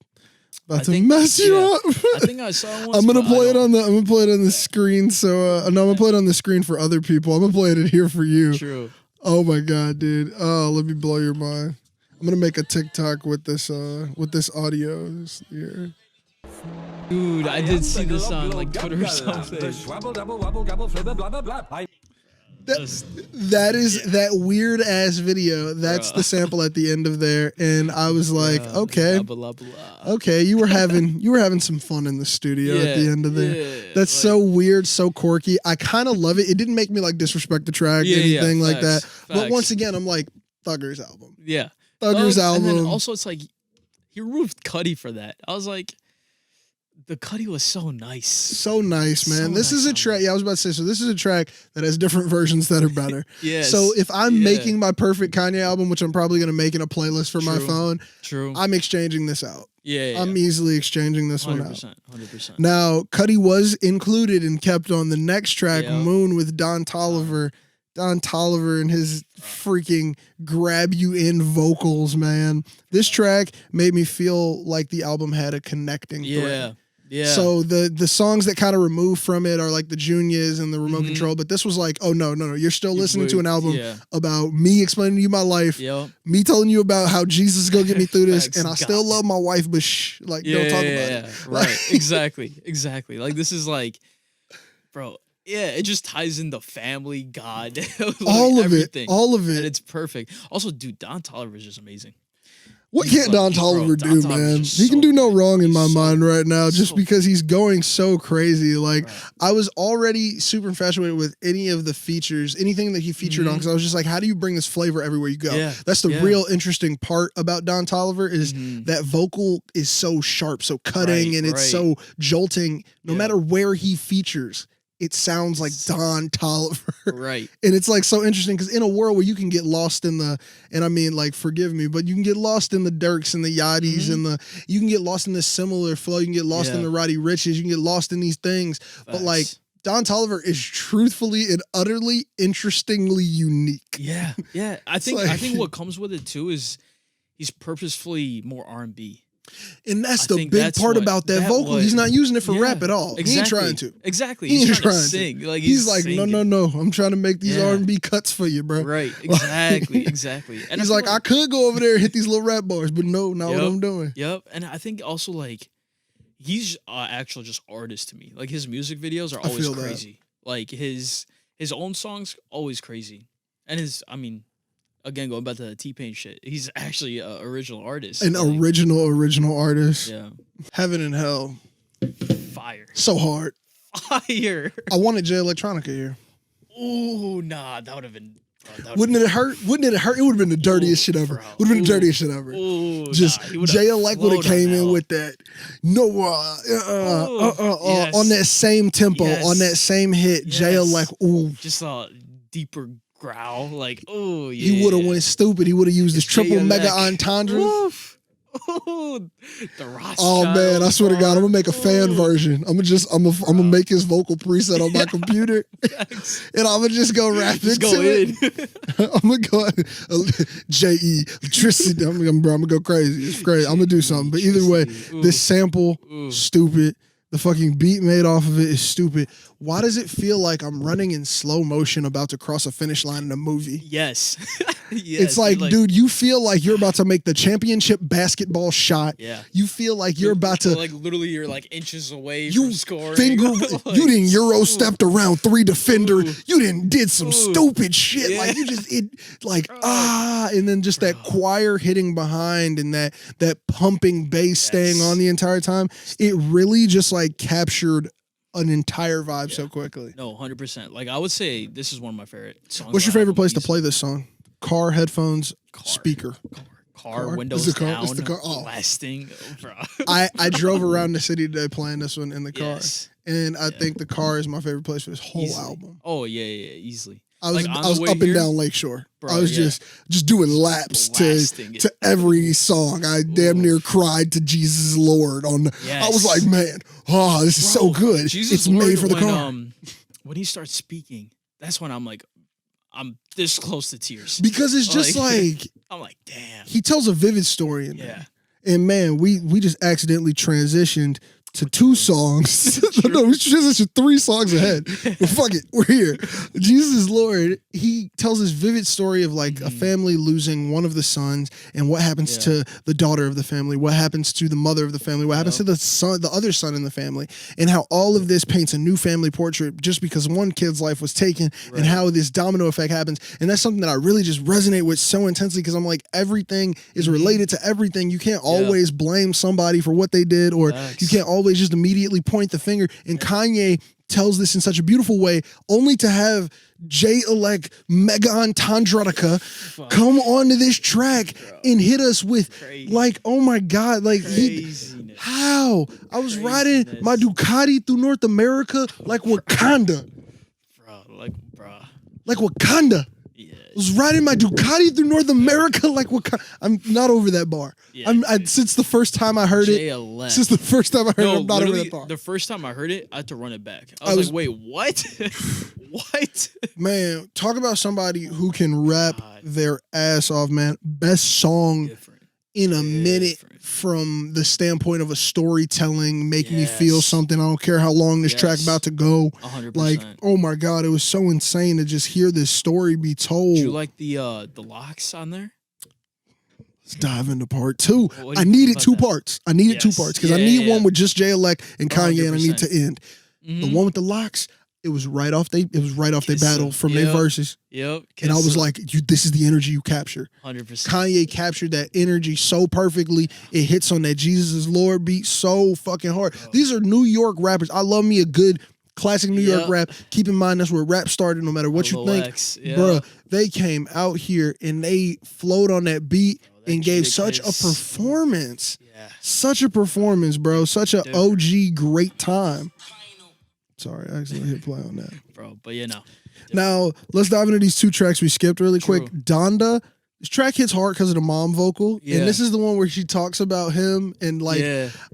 mess you up. I think I saw it once. I'm gonna play it on the screen. So I'm gonna play it on the screen for other people. I'm gonna play it here for you. True. Oh my god, dude. Oh, let me blow your mind. I'm gonna make a TikTok with this audio here. Dude, I did see this on like Twitter or something. That is that weird ass video. That's the sample at the end of there, and I was like, okay, you were having some fun in the studio at the end of there. That's like, so weird, so quirky. I kind of love it. It didn't make me like disrespect the track, anything like that. But once again, I'm like Thugger's album. Yeah, Thugger's album. And then also, it's like he removed Cudi for that. I was like, the Cudi was so nice. So nice, man. So this is a track. Yeah, I was about to say, so this is a track that has different versions that are better. Yes. So if I'm making my perfect Kanye album, which I'm probably going to make in a playlist for my phone, I'm exchanging this out. I'm easily exchanging this one out. 100%. Now, Cudi was included and kept on the next track, Moon, with Don Toliver. Don Toliver and his freaking grab you in vocals, man. This track made me feel like the album had a connecting thread. Yeah. So the songs that kind of remove from it are like the Juniors and the Remote Control, but this was like, oh no, you're still listening to an album about me explaining to you my life, me telling you about how Jesus is gonna get me through this, and I still love my wife, but don't talk about it. Right. Exactly. Like this is like, bro. Yeah, it just ties in the family, God, like all of everything. it, and it's perfect. Also, dude, Don Toliver is just amazing. What can't Don Toliver do, man? He can do no wrong in my mind right now, just because he's going so crazy. Like, I was already super infatuated with any of the features, anything that he featured on, because I was just like, how do you bring this flavor everywhere you go? That's the real interesting part about Don Toliver is that vocal is so sharp, so cutting, and it's so jolting. No matter where he features, it sounds like Don Toliver. Right. And it's like so interesting because in a world where you can get lost in the, and I mean like, forgive me, but you can get lost in the Dirks and the Yachty's and you can get lost in this similar flow. You can get lost in the Roddy Riches. You can get lost in these things. But like Don Toliver is truthfully and utterly interestingly unique. Yeah. I think what comes with it too is he's purposefully more R&B. And that's the big part about that vocal. He's not using it for rap at all. Exactly. He ain't trying to. Exactly. He ain't trying to sing. Like he's like, singing. No. I'm trying to make these R&B cuts for you, bro. Right. Exactly. And he's like, I could go over there and hit these little rap bars, but no, not what I'm doing. Yep. And I think also like he's actual just artist to me. Like his music videos are always crazy. Like his own songs always crazy. And again, going back to the T-Pain shit, he's actually an original artist. An original artist. Yeah. Heaven and Hell. Fire. So hard. Fire. I wanted Jay Electronica here. Ooh, nah, that would have been... Wouldn't it hurt? It would have been the dirtiest shit ever. Would have been the dirtiest shit ever. Just Jay Elect would have came in with that. No, on that same tempo, on that same hit. Jay Elect, just a deeper growl. Like, oh yeah. He would have went stupid. He would have used his triple mega entendre. Oh, the Rothschild. Oh man, I swear to God, I'm gonna make a fan version. I'm gonna make his vocal preset on my computer, and I'm gonna just go rap into it. I'm gonna go J.E. Tristan. I'm gonna go crazy. It's crazy. I'm gonna do something. But either way, this sample, stupid. The fucking beat made off of it is stupid. Why does it feel like I'm running in slow motion about to cross a finish line in a movie? Yes. Yes, it's like, dude, you feel like you're about to make the championship basketball shot. Yeah. You feel like you're about to like literally you're like inches away from scoring. Like, you didn't Euro stepped around 3 defender. You did some stupid shit. Yeah. Like you just and then just that choir hitting behind and that pumping bass staying on the entire time. It really just like captured an entire vibe so quickly. No, 100%. Like I would say this is one of my favorite songs. What's your favorite place to play this song? Car, headphones, speaker. Car, windows down, Oh. blasting. Bro. I drove around the city today playing this one in the car. And I think the car is my favorite place for this whole album. Oh, yeah, easily. I was up and down Lakeshore. Bro, I was just doing laps to every song. I damn near cried to Jesus Lord on. I was like, man, this is so good. Jesus it's Lord, made for the car. When he starts speaking, that's when I'm like, I'm this close to tears. Because it's just like I'm like, damn. He tells a vivid story in there. And man, we just accidentally transitioned to 2 songs. No, we transitioned 3 songs ahead. But fuck it, we're here. Jesus Lord, he tells this vivid story of like a family losing one of the sons and what happens to the daughter of the family, what happens to the mother of the family, what happens to the son, the other son in the family, and how all of this paints a new family portrait just because one kid's life was taken and how this domino effect happens. And that's something that I really just resonate with so intensely because I'm like, everything is related to everything. You can't always blame somebody for what they did, or you can't always just immediately point the finger. And Kanye tells this in such a beautiful way, only to have J-Elect Mega Entendrodica come onto this track and hit us with like, oh my God, like how? I was riding my Ducati through North America like Wakanda. Like Wakanda. I was riding my Ducati through North America like Wakanda. I'm not over that bar. Since the first time I heard it. Since the first time I heard it, I'm not over that bar. The first time I heard it, I had to run it back. I was like, wait, what? What? Man, talk about somebody who can rap their ass off, man. Best song in a minute from the standpoint of a storytelling, make me feel something. I don't care how long this track about to go. 100%. Like, oh my God, it was so insane to just hear this story be told. Do you like the locks on there? Let's dive into part 2. I needed 2 parts. I needed 2 parts because I need one with just J-Elect and Kanye, 100%. And I need to end. The one with the locks. It was right off their battle from their verses. Yep. And I was like, this is the energy you capture. 100%. Kanye captured that energy so perfectly. It hits on that Jesus is Lord beat so fucking hard. These are New York rappers. I love me a good classic New York rap. Keep in mind that's where rap started, no matter what you think. Bruh, they came out here and they flowed on that beat and gave such a performance. Such a performance, bro. Such an OG great time. Sorry, I accidentally hit play on that. Bro, but no. Now, let's dive into these 2 tracks we skipped really quick. Donda, this track hits hard because of the mom vocal. And this is the one where she talks about him and like,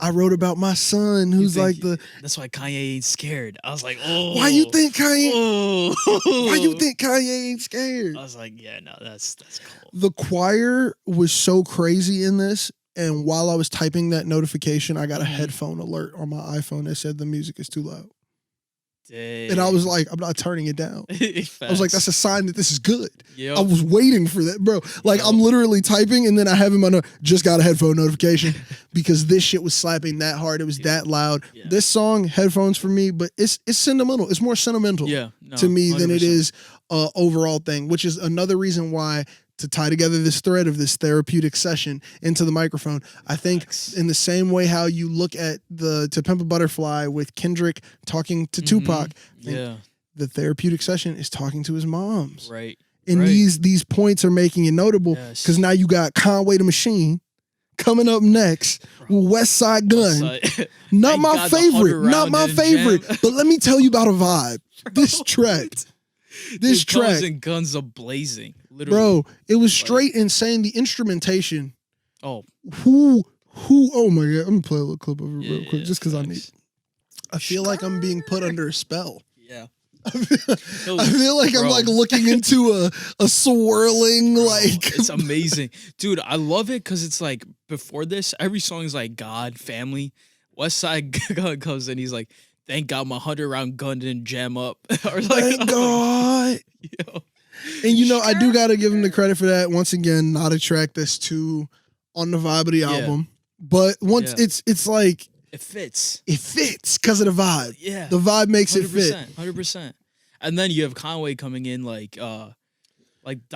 I wrote about my son who's like the... That's why Kanye ain't scared. I was like, oh. Why you think Kanye... Why you think Kanye ain't scared? I was like, yeah, no, that's cool. The choir was so crazy in this. And while I was typing that notification, I got a headphone alert on my iPhone that said the music is too loud. Dang. And I was like, I'm not turning it down. I was like, that's a sign that this is good. Yep. I was waiting for that, bro. Like, I'm literally typing and then I have him on just got a headphone notification because this shit was slapping that hard. It was that loud. Yeah. This song, headphones for me, but it's sentimental. It's more sentimental to me 100%. Than it is overall thing, which is another reason why to tie together this thread of this therapeutic session into the microphone. I think in the same way how you look at the To Pimp a Butterfly with Kendrick talking to Tupac, the therapeutic session is talking to his moms. Right. And these points are making it notable because now you got Conway the Machine coming up next with West Side Gun. Not my favorite, but let me tell you about a vibe. This track. This track and guns a blazing, literally. Bro, it was straight insane. The instrumentation. Oh. Who? Oh my god! I'm gonna play a little clip of it real quick, just because I need. I feel like I'm being put under a spell. Yeah. I feel like I'm like looking into a swirling like. It's amazing, dude. I love it because it's like before this, every song is like God, family. West Side Gun comes in, he's like, "Thank God my 100-round gun didn't jam up." Or like, thank God. Yo. And you know, I do gotta give him the credit for that. Once again, not a track that's too on the vibe of the album, but once it's like. It fits. It fits because of the vibe. Yeah. The vibe makes it fit. 100%. And then you have Conway coming in like Dr.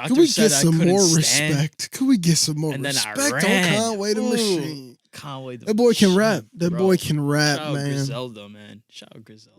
Could we said get some more stand. respect? Could we get some more and respect then on Conway the Machine? Conway the That boy machine, can rap. That bro. boy can rap, Shout out man. Griselda, man. Shout out Griselda.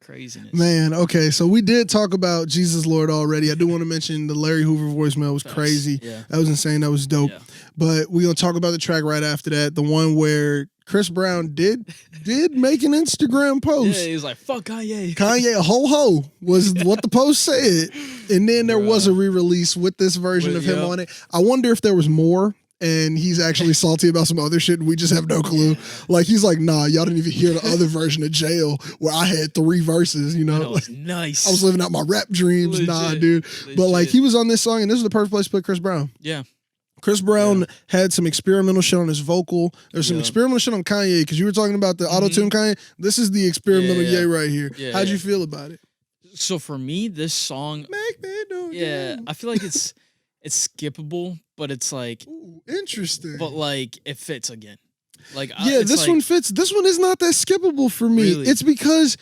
Craziness. Man, okay, so we did talk about Jesus Lord already. I do want to mention the Larry Hoover voicemail was crazy. Yeah. That was insane. That was dope. Yeah. But we're going to talk about the track right after that. The one where Chris Brown did make an Instagram post. Yeah, he was like, fuck Kanye. Kanye, ho was what the post said. And then there was a re-release with this version of him on it. I wonder if there was more and he's actually salty about some other shit and we just have no clue. Like, he's like, nah, y'all didn't even hear the other version of Jail where I had 3 verses, you know? That was nice. I was living out my rap dreams. Legit. Nah, dude. Legit. But like, he was on this song and this is the perfect place to put Chris Brown. Yeah. Chris Brown had some experimental shit on his vocal. There's some experimental shit on Kanye because you were talking about the auto-tune Kanye. This is the experimental Ye right here. Yeah, How'd you feel about it? So for me, this song, Make me do it. I feel like it's skippable, but it's like interesting. But like it fits again. Like this one fits. This one is not that skippable for me. Really? It's because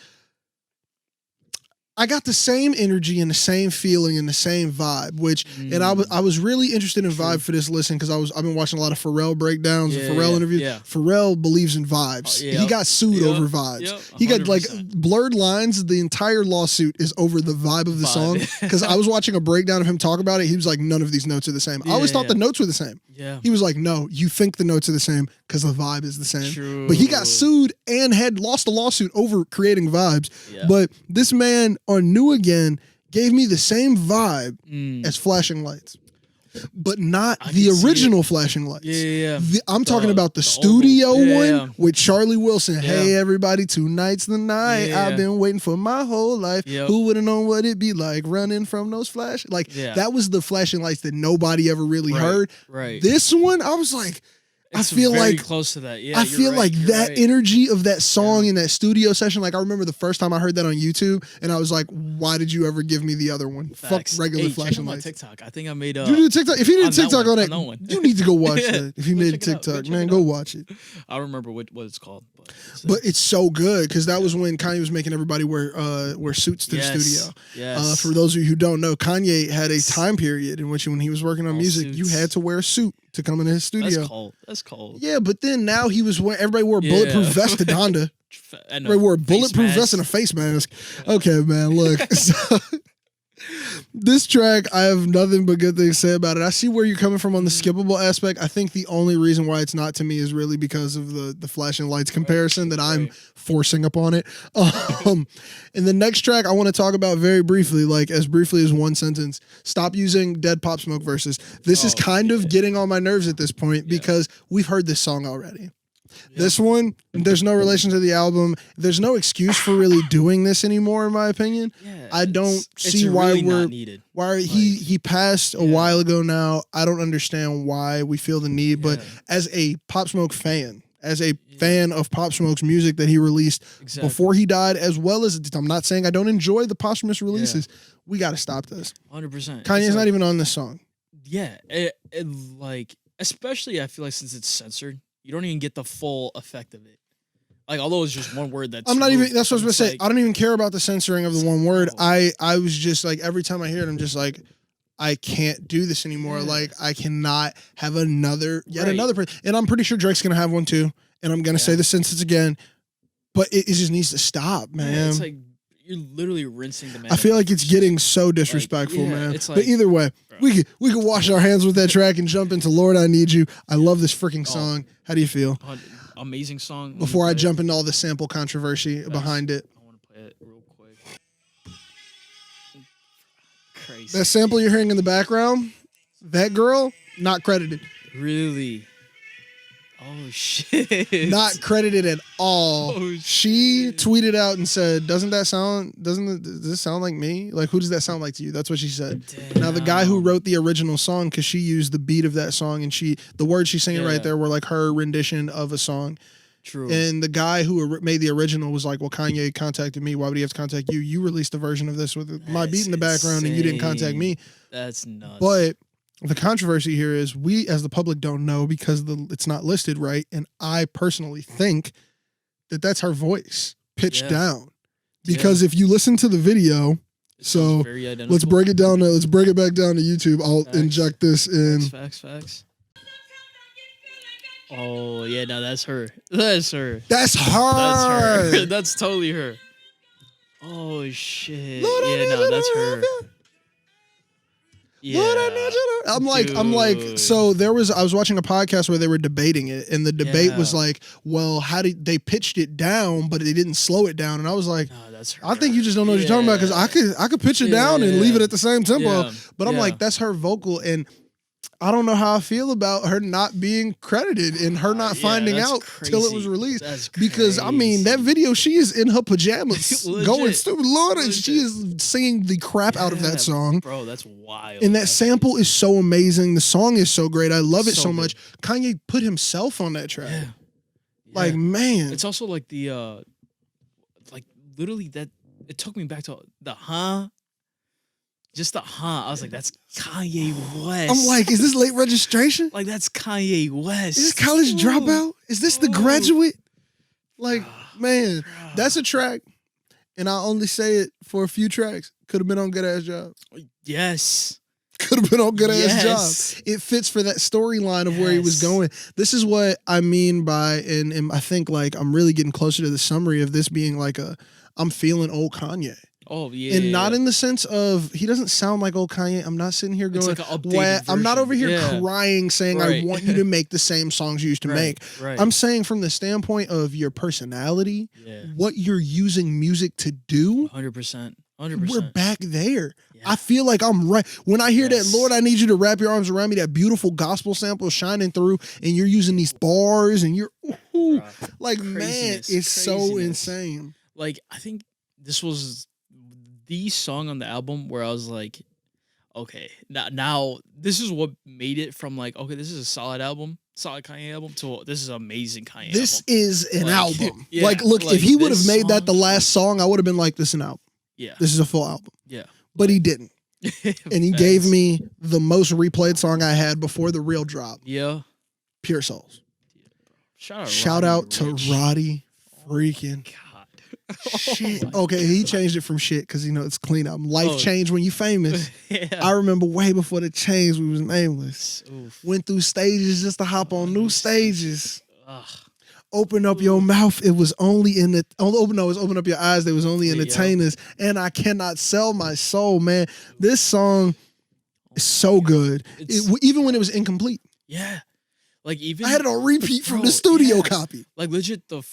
I got the same energy and the same feeling and the same vibe, which and I was really interested in vibe for this listen because I've been watching a lot of Pharrell breakdowns and Pharrell interviews. Yeah. Pharrell believes in vibes. He got sued over vibes. He got like blurred lines. The entire lawsuit is over the vibe of the song because I was watching a breakdown of him talk about it. He was like, none of these notes are the same. I always thought the notes were the same. Yeah. He was like, no, you think the notes are the same because the vibe is the same. True. But he got sued and had lost a lawsuit over creating vibes. Yeah. But this man on New Again gave me the same vibe as Flashing Lights. But not the original Flashing Lights. I'm talking about the studio one with Charlie Wilson. Yeah. Hey, everybody, tonight's the night. I've been waiting for my whole life. Who would have known what it'd be like running from those flash? Like, that was the Flashing Lights that nobody ever really heard. Right. This one, I was like, It's I feel very like close to that. Yeah, I feel like that energy of that song in that studio session. Like I remember the first time I heard that on YouTube, and I was like, "Why did you ever give me the other one? Facts. Fuck regular Flashing Lights." TikTok. I think I made. You did TikTok. If you did TikTok on that, you need to go watch Yeah. that. If you made a TikTok, man, go watch it. I don't remember what it's called, but it's so good because that was when Kanye was making everybody wear suits to the studio. Yes. For those of you who don't know, Kanye had a time period in which when he was working on music, suits. you had to wear a suit to come into his studio. That's cold. Yeah, but then now he was wearing, everybody wore a bulletproof vest to Donda. Everybody wore a bulletproof vest and a face mask. Okay, man, look. So, this track, I have nothing but good things to say about it. I see where you're coming from on the skippable aspect. I think the only reason why it's not to me is really because of the Flashing Lights comparison that I'm forcing upon it. In the next track, I want to talk about very briefly, like as briefly as one sentence. Stop using Dead Pop Smoke verses. This is kind of getting on my nerves at this point because we've heard this song already. This one, there's no relation to the album. There's no excuse for really doing this anymore, in my opinion. I don't see why really he passed a while ago now. I don't understand why we feel the need, but as a Pop Smoke fan, as a fan of Pop Smoke's music that he released before he died, as well as, I'm not saying I don't enjoy the posthumous releases, we got to stop this. 100%. Kanye's not even on this song. Yeah, it like, especially I feel like since it's censored, you don't even get the full effect of it. Like, although it's just one word that's... I'm not even... That's what I was going to say. I don't even care about the censoring of the one word. I was just like, every time I hear it, I'm just like, I can't do this anymore. Yeah. Like, I cannot have another... another person. And I'm pretty sure Drake's going to have one too. And I'm going to say the sentence again. But it just needs to stop, man. Yeah, it's like... You're literally rinsing the man. I feel like it's getting so disrespectful, man. Like, but either way, we could wash our hands with that track and jump into Lord, I Need You. I love this freaking song. How do you feel? Amazing song. Before I jump into all the sample controversy behind it. I want to play it real quick. crazy. That sample you're hearing in the background, that girl, not credited. Really? Oh shit! Not credited at all. Oh, she tweeted out and said, does this sound like me? Like, who does that sound like to you? That's what she said. Damn. Now, the guy who wrote the original song, because she used the beat of that song, and the words she's singing right there were like her rendition of a song. True. And the guy who made the original was like, well, Kanye contacted me. Why would he have to contact you? You released a version of this with my beat in the background, and you didn't contact me. That's nuts. But the controversy here is we, as the public, don't know because it's not listed right. And I personally think that that's her voice pitched down. Because if you listen to the video, so let's break it down. Let's break it back down to YouTube. I'll inject this in. Facts. Oh, yeah, no, that's her. That's her. That's her. That's totally her. Oh, shit. Yeah, no, that's her. Yeah. I'm like, so I was watching a podcast where they were debating it, and the debate was like, well, how did they pitched it down, but they didn't slow it down? And I was like, no, that's her. I think you just don't know what you're talking about, because I could pitch it down and leave it at the same tempo, but I'm like, that's her vocal, and I don't know how I feel about her not being credited and her not finding out till it was released. Because I mean, that video, she is in her pajamas going stupid. Lord, she is singing the crap out of that song. Bro, that's wild. And that sample is so amazing. The song is so great. I love it so much. Kanye put himself on that track. Yeah. Like, man. It's also like the like literally that it took me back to the just the I was like, that's Kanye West. I'm like, is this late registration? Like, that's Kanye West. Is this college dropout? Is this the graduate? Like, man, that's a track. And I only say it for a few tracks. Could have been on Good Ass Job. Yes. Could have been on Good Ass Job. It fits for that storyline of where he was going. This is what I mean by, and I think like I'm really getting closer to the summary of this being like I'm feeling old Kanye. Oh, yeah. And not in the sense of, he doesn't sound like old Kanye. I'm not sitting here going, like an updated I'm not over here version. crying saying I want you to make the same songs you used to make. Right. I'm saying from the standpoint of your personality, what you're using music to do. 100%. We're back there. Yeah. I feel like I'm right. When I hear that, Lord, I need you to wrap your arms around me, that beautiful gospel sample shining through, and you're using these bars, and you're, like, man, it's so insane. Like, I think this was the song on the album where I was like, okay, now this is what made it from like, okay, this is a solid album, solid Kanye album, to this is an amazing Kanye album. This is an album. Like, look, if he would have made that the last song, I would have been like, this is an album. Yeah. This is a full album. Yeah. But he didn't. And he gave me the most replayed song I had before the real drop. Yeah. Pure Souls. Yeah, Shout out to Roddy freaking. God. Shit. Okay, he changed it from shit because it's clean up. Life changed when you famous. I remember way before the change, we was nameless. Went through stages just to hop on new stages. Open up your mouth. It was only open up your eyes. They was only entertainers. And I cannot sell my soul, man. This song is so good. Even when it was incomplete. Yeah. Like even I had it on repeat from the studio copy. Like legit the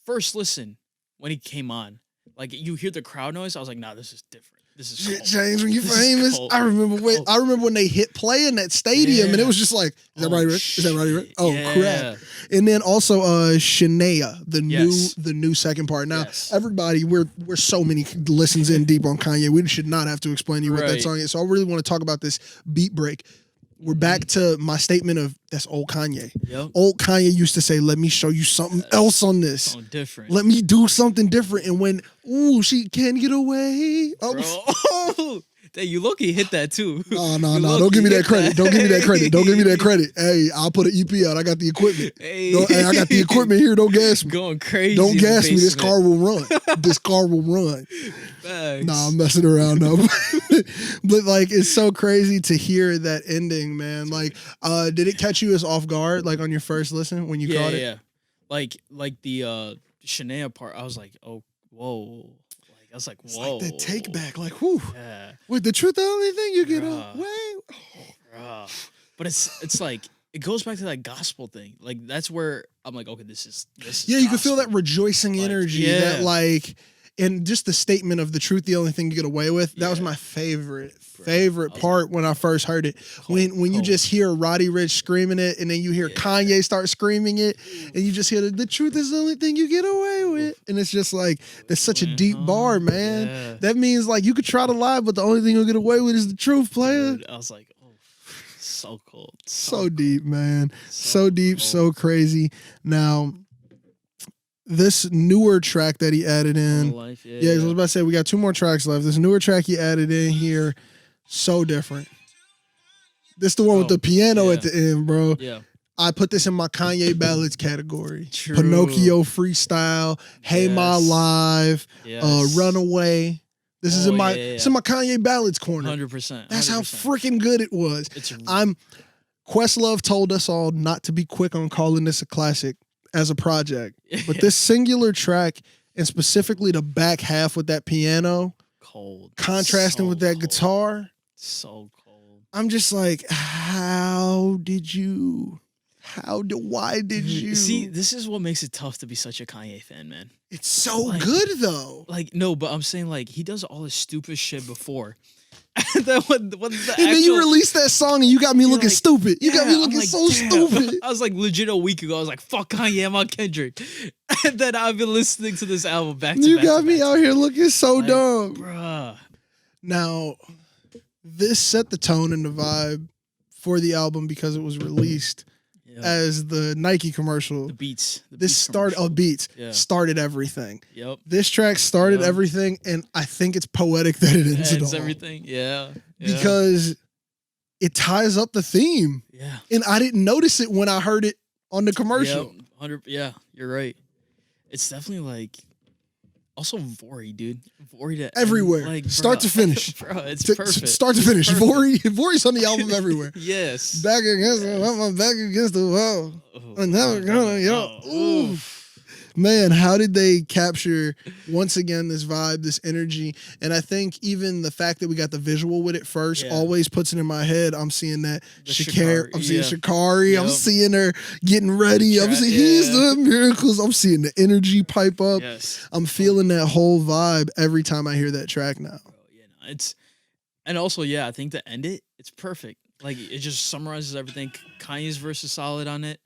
first listen. When he came on, like you hear the crowd noise, I was like, nah, this is different. This is shit changed when you're famous. I remember when they hit play in that stadium, and it was just like, is that Roddy Ricch? Is that Roddy Ricch? Oh crap! And then also Shania, the new second part. Now everybody, we're so many listens in deep on Kanye. We should not have to explain to you what that song is. So I really want to talk about this beat break. We're back to my statement of that's old Kanye. Yep. Old Kanye used to say, let me show you something else on this. Something different. Let me do something different. And when, she can't get away. Oh, you low-key hit that too. No. Don't give me that credit. Don't give me that credit. Don't give me that credit. Hey, I'll put an EP out. I got the equipment. Hey, I got the equipment here. Don't gas me. Going crazy. Don't gas me. This car will run. This car will run. Thanks. Nah, I'm messing around now. But like, it's so crazy to hear that ending, man. Like, did it catch you as off guard, like on your first listen when you caught it? Yeah. Like the Shania part, I was like, oh, whoa. I was like, whoa. It's like the take back, like, whew. Yeah. With the truth, the only thing you get away. But it's like, it goes back to that gospel thing. Like, that's where I'm like, okay, this is yeah, you can feel that rejoicing energy. That, like, and just the statement of the truth, the only thing you get away with. That was my favorite part when I first heard it. When you just hear Roddy Ricch screaming it, and then you hear Kanye start screaming it, and you just hear the truth is the only thing you get away with, and it's just like that's such a deep bar, man. Yeah. That means like you could try to lie, but the only thing you'll get away with is the truth, player. Dude, I was like, oh, so cold, so deep, man, so deep, cold. So crazy. Now, this newer track that he added in, Life, I was about to say we got 2 more tracks left. This newer track he added in here, so different. This the one with the piano at the end, bro. Yeah. I put this in my Kanye ballads category. True. Pinocchio freestyle, Hey Ma Live, Runaway. This is in my it's in my Kanye ballads corner. 100%. That's how freaking good it was. Questlove told us all not to be quick on calling this a classic as a project, but this singular track and specifically the back half with that piano, contrasting with that guitar, so cold. I'm just like, why did you see? This is what makes it tough to be such a Kanye fan, man. It's so good though. Like, no, but I'm saying like he does all this stupid shit before. And then you released that song and you got me looking stupid. You got me looking so stupid. I was like legit a week ago. I was like, fuck Kanye, I'm on Kendrick. And then I've been listening to this album back to back. You got me out here looking so dumb. Bruh. Now, this set the tone and the vibe for the album because it was released as the Nike commercial. The Beats. Started everything. Yep. This track started everything, and I think it's poetic that it ends it all. Everything. Yeah. Because it ties up the theme. Yeah. And I didn't notice it when I heard it on the commercial. Yep. 100. Yeah, you're right. It's definitely like also Vori, dude. Vori to everywhere, like, start to finish, bro. It's perfect. Start to finish. Vori's on the album everywhere. Yes. Back against the wall. I'm never gonna Ooh. Man, how did they capture once again this vibe, this energy? And I think even the fact that we got the visual with it first always puts it in my head. I'm seeing that Shakari. I'm seeing Shakari. Yep. I'm seeing her getting ready. I'm seeing he's doing miracles. I'm seeing the energy pipe up. Yes. I'm feeling that whole vibe every time I hear that track now. And also, I think to end it, it's perfect. Like it just summarizes everything. Kanye's verse is solid on it.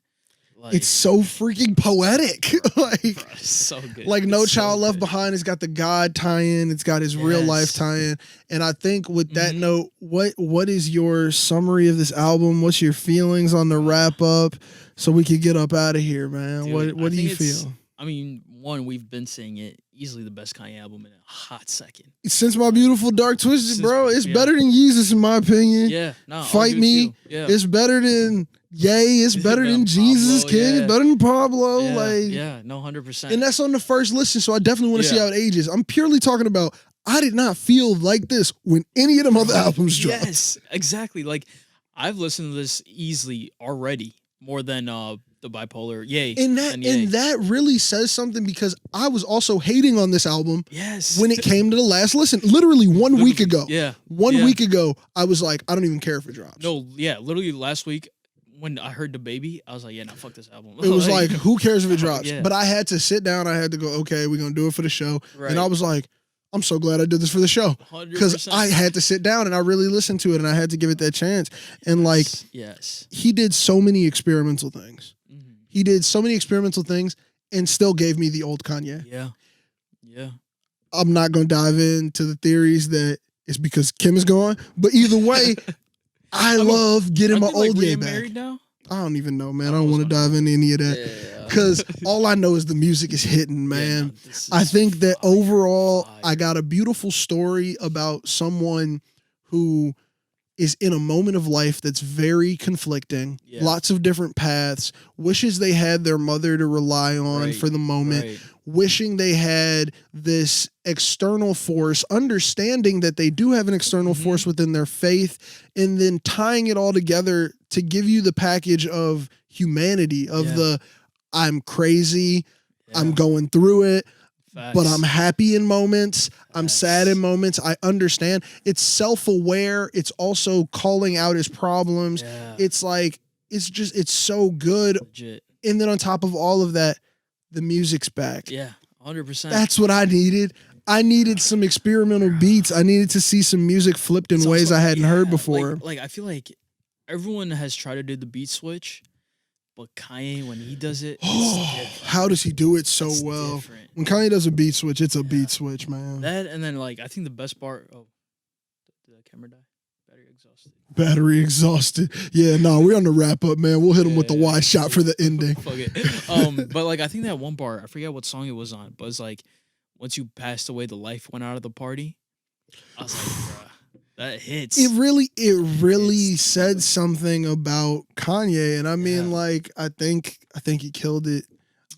Like, it's so freaking poetic. Like, bro, it's so good. Like No Child Left Behind, it's got the God tie-in, it's got his real life tie-in. And I think with that note, what is your summary of this album? What's your feelings on the wrap up? So we could get up out of here, man. Dude, what do you feel? I mean, one, we've been saying it, easily the best Kanye album in a hot second. Since My Beautiful Dark Twisted, bro. It's better than Yeezus in my opinion. Yeah, no. Fight Me. Yeah. It's better than it's better than Jesus Pablo, King. It's better than Pablo. No, 100%. And that's on the first listen, so I definitely want to see how it ages. I'm purely talking about I did not feel like this when any of them other albums dropped. Yes, exactly. Like I've listened to this easily already more than the Bipolar. And that really says something because I was also hating on this album. Yes. When it came to the last listen, literally 1 week ago. Yeah. 1 week ago, I was like, I don't even care if it drops. No, literally last week. When I heard The Baby, I was like, no, fuck this album. It was like, who cares if it drops? But I had to sit down. I had to go, okay, we're going to do it for the show. Right. And I was like, I'm so glad I did this for the show. Because I had to sit down and I really listened to it and I had to give it that chance. And like, he did so many experimental things. Mm-hmm. He did so many experimental things and still gave me the old Kanye. Yeah. I'm not going to dive into the theories that it's because Kim is gone. But either way... I love getting my old Ye back. Married now? I don't even know, man. I don't want to dive into any of that. Because all I know is the music is hitting, man. I think that overall, I got a beautiful story about someone who is in a moment of life that's very conflicting, lots of different paths, wishes they had their mother to rely on for the moment, wishing they had this external force, understanding that they do have an external force within their faith, and then tying it all together to give you the package of humanity, of the I'm crazy, I'm going through it, but I'm happy in moments, I'm sad in moments, I understand. It's self-aware, it's also calling out his problems. It's like, it's so good. Legit. And then on top of all of that, the music's back. 100%. That's what I needed. I needed some experimental beats. I needed to see some music flipped in ways I hadn't heard before. Like I feel like everyone has tried to do the beat switch, but Kanye, when he does it, how does he do it so well? Different. When Kanye does a beat switch, it's a beat switch, man. That, and then like I think the best part. Oh, did the camera die? Battery exhausted. Yeah, no, we're on the wrap up, man. We'll hit him with the wide shot for the ending. Fuck it. But like I think that one part, I forget what song it was on, but it's like once you passed away, the life went out of the party. I was like, bruh, that hits. It really said something about Kanye, and I mean, like, I think he killed it.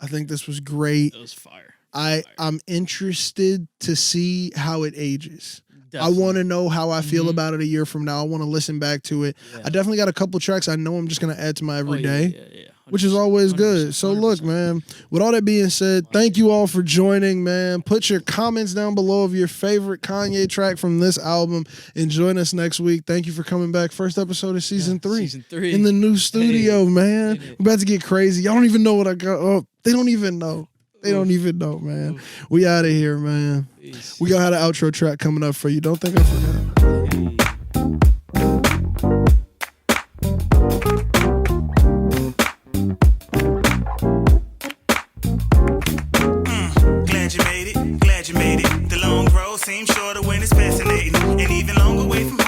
I think this was great. It was fire. I'm interested to see how it ages. Definitely. I want to know how I feel about it a year from now. I want to listen back to it. Yeah. I definitely got a couple tracks I know I'm just going to add to my everyday, which is always good. So look, man, with all that being said, thank you all for joining, man. Put your comments down below of your favorite Kanye track from this album and join us next week. Thank you for coming back. First episode of season 3. Season 3. In the new studio, man. We're about to get crazy. Y'all don't even know what I got. Oh, they don't even know. They don't even know, man. We out of here, man. Peace. We gonna have an outro track coming up for you. Don't think I forgot. Glad you made it. The long road seems shorter when it's fascinating, and even longer away from